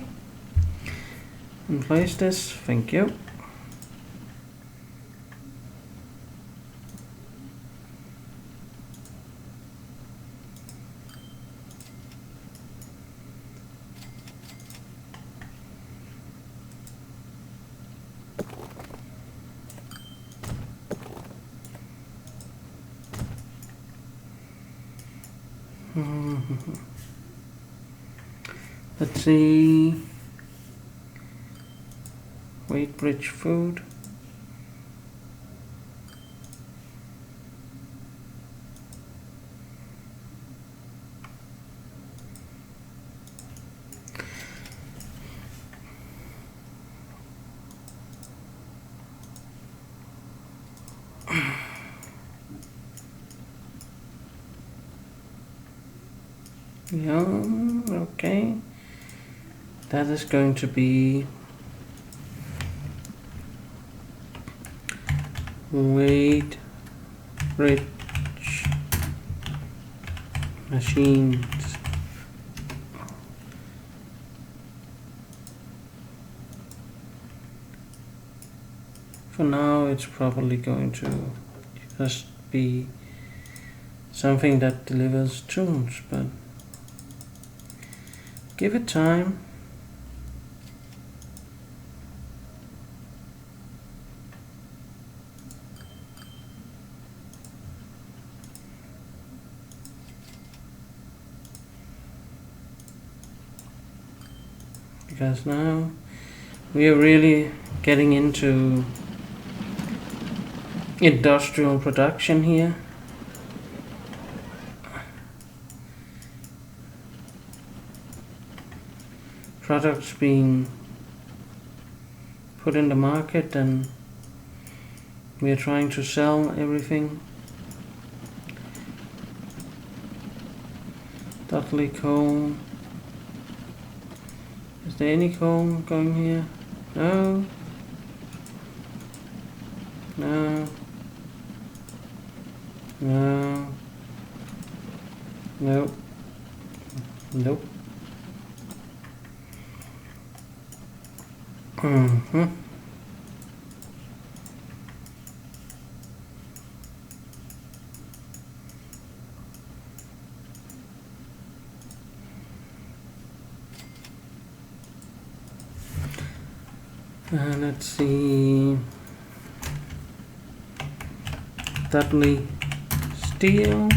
and place this. Thank you. Let's see. Weighbridge food. Yeah, okay. That is going to be Weighbridge machines. For now, it's probably going to just be something that delivers tunes, but give it time. Because now we are really getting into industrial production here. Products being put in the market and we are trying to sell everything. Dudley coal. Is there any coal going here? No. No. No. Nope. Nope. Mm-hmm. Let's see. Dudley steel.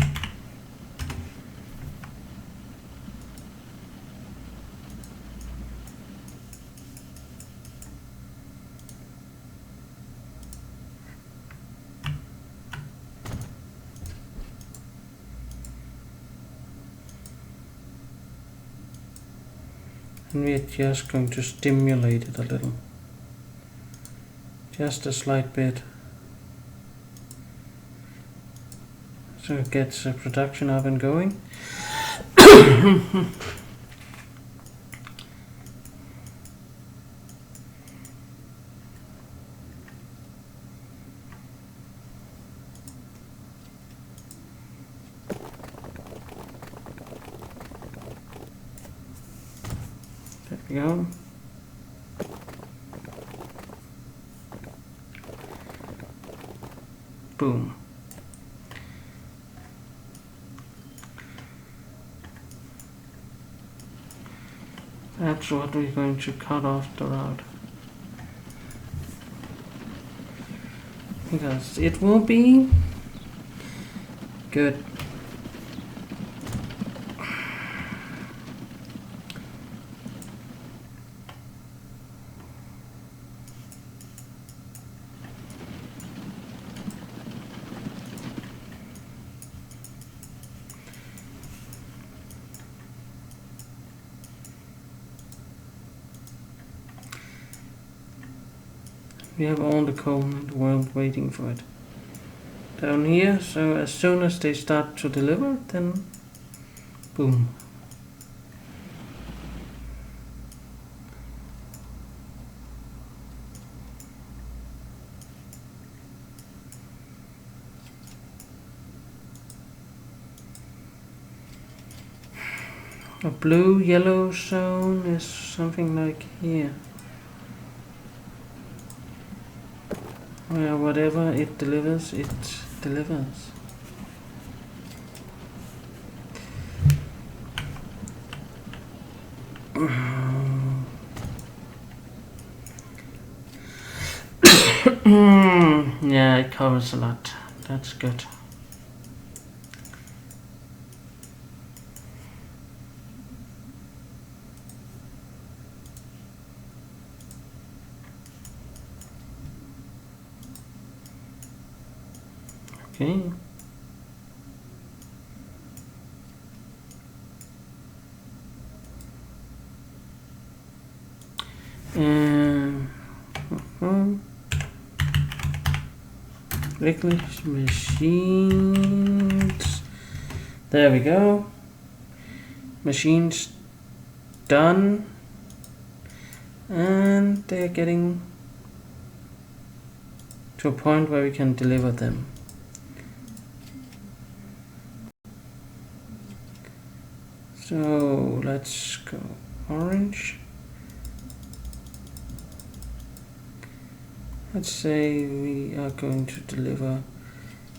And we're just going to stimulate it a little. Just a slight bit. So it gets the production up and going. There we go. Boom. That's what we're going to cut off the route. Because it will be good. We have all the coal in the world waiting for it down here, so as soon as they start to deliver, then boom. A blue-yellow zone is something like here, where whatever it delivers, it delivers. Yeah, it covers a lot. That's good. Okay. English machines. There we go. Machines done. And they're getting to a point where we can deliver them. So let's go orange. Let's say we are going to deliver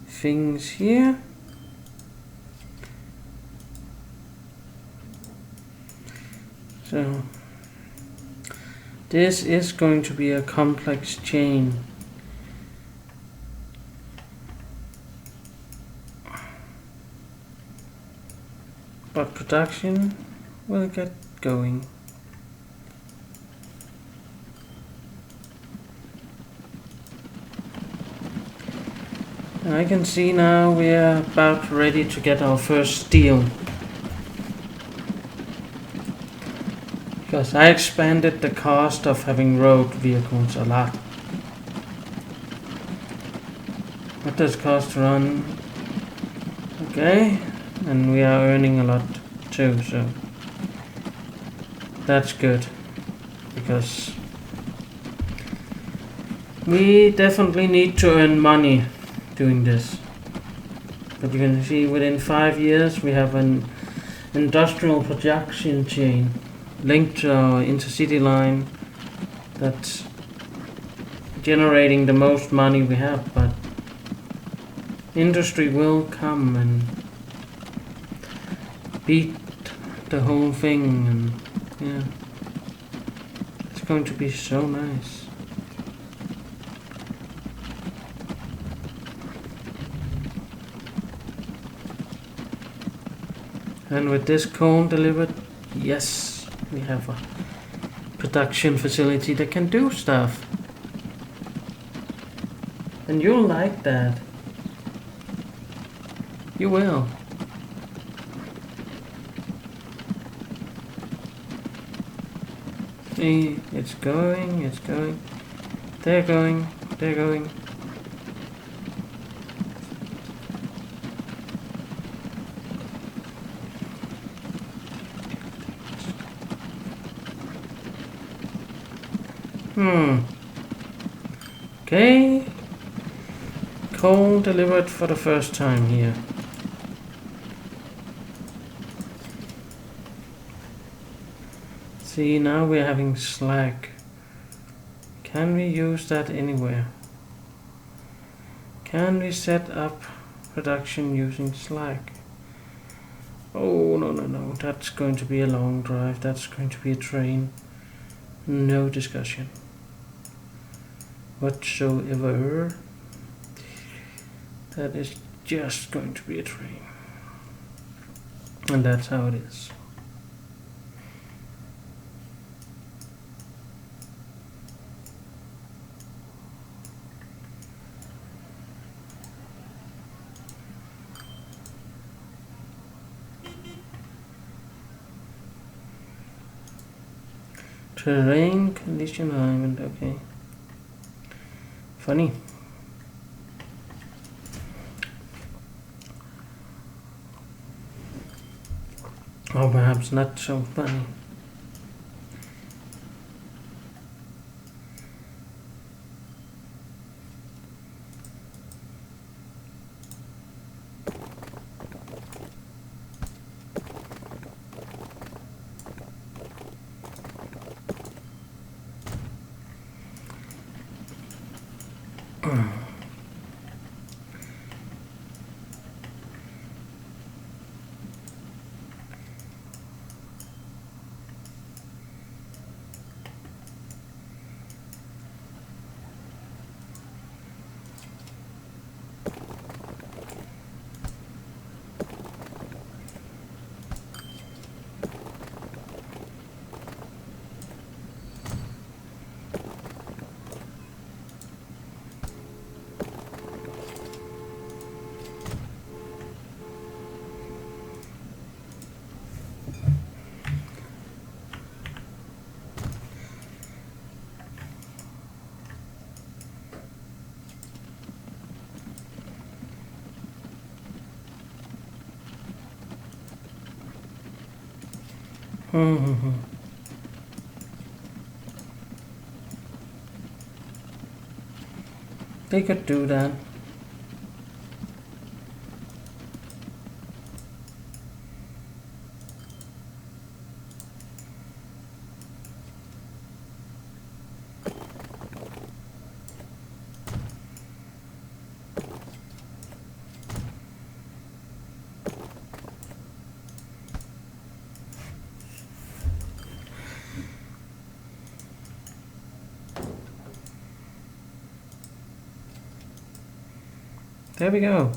things here. So this is going to be a complex chain. But production will get going. I can see now we are about ready to get our first steel. Because I expanded the cost of having road vehicles a lot. What does cost to run? Okay, and we are earning a lot too, so that's good. Because we definitely need to earn money doing this. But you can see within 5 years we have an industrial production chain linked to our intercity line that's generating the most money we have, but industry will come and beat the whole thing, and yeah, it's going to be so nice. And with this cone delivered, yes, we have a production facility that can do stuff. And you'll like that. You will. See, it's going, it's going. They're going, they're going. Okay. Coal delivered for the first time here. See, now we're having slag. Can we use that anywhere? Can we set up production using slag? Oh, no. That's going to be a long drive. That's going to be a train. No discussion whatsoever. That is just going to be a train. And that's how it is. Terrain condition alignment, okay. funny. Or perhaps not so funny. They could do that. There we go.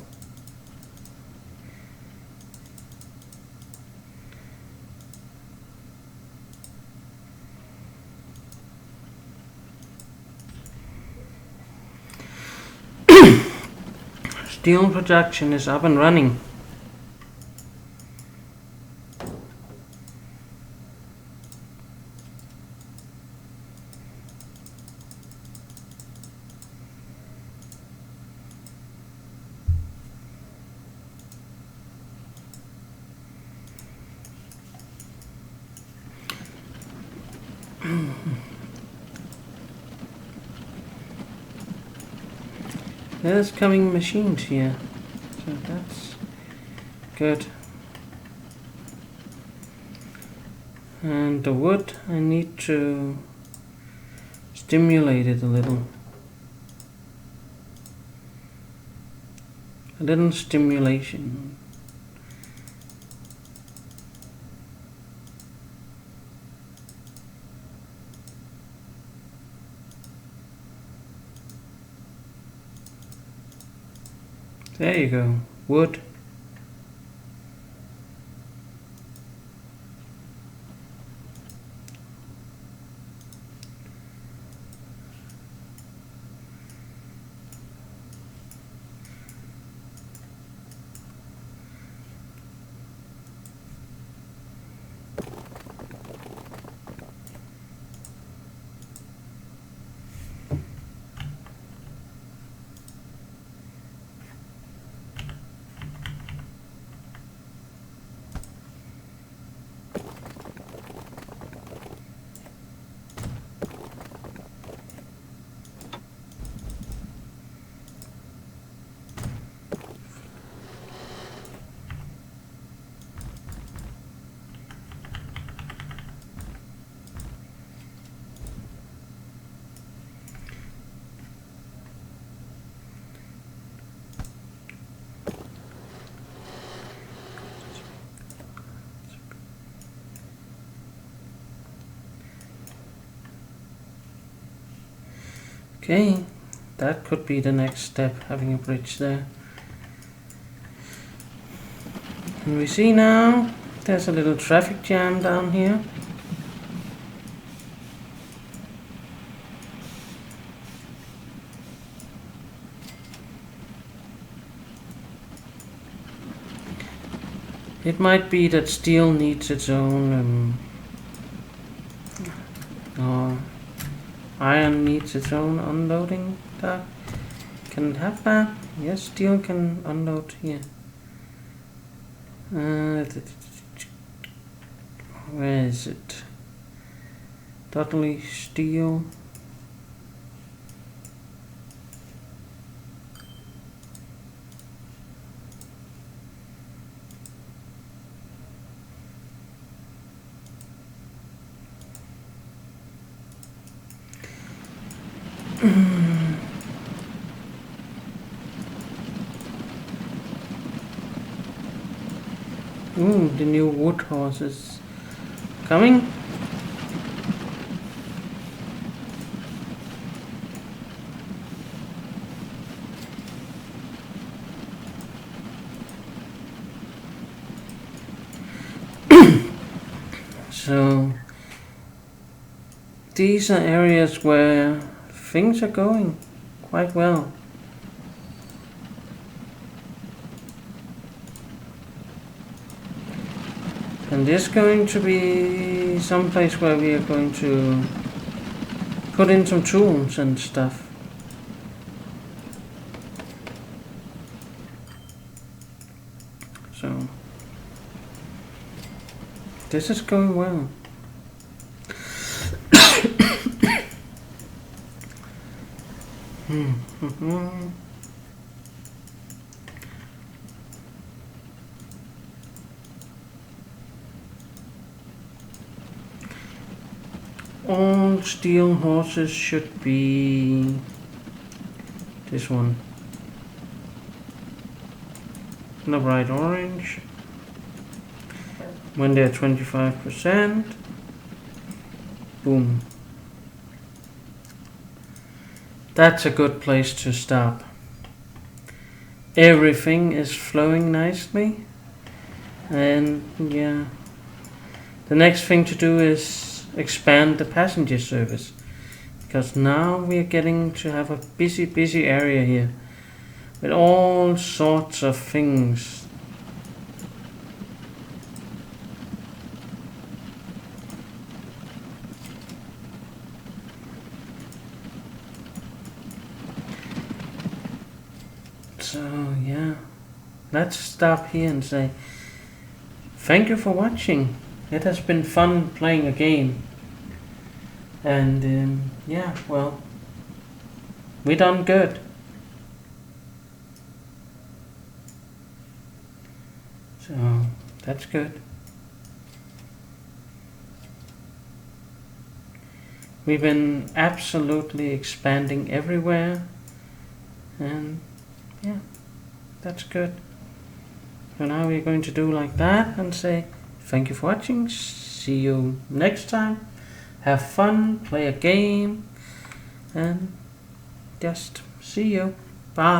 Steel production is up and running. There's coming machines here, so that's good. And the wood, I need to stimulate it a little. A little stimulation. There you go, wood. Okay, that could be the next step, having a bridge there. And we see now there's a little traffic jam down here. It might be that steel needs its own or iron needs its own unloading Dark. Can it have that? Yes, steel can unload here. Where is it? Dudley steel. Ooh, the new wood horse is coming. So these are areas where things are going quite well. And this is going to be some place where we are going to put in some tools and stuff. So this is going well. All steel horses should be this one. The bright orange. When they're 25%. Boom. That's a good place to stop. Everything is flowing nicely. And yeah. The next thing to do is expand the passenger service, because now we are getting to have a busy area here with all sorts of things. So yeah, let's stop here and say thank you for watching. It has been fun playing a game. And yeah, well, we done good. So that's good. We've been absolutely expanding everywhere. And yeah, that's good. So now we're going to do like that and say thank you for watching. See you next time. Have fun, play a game, and just see you. Bye.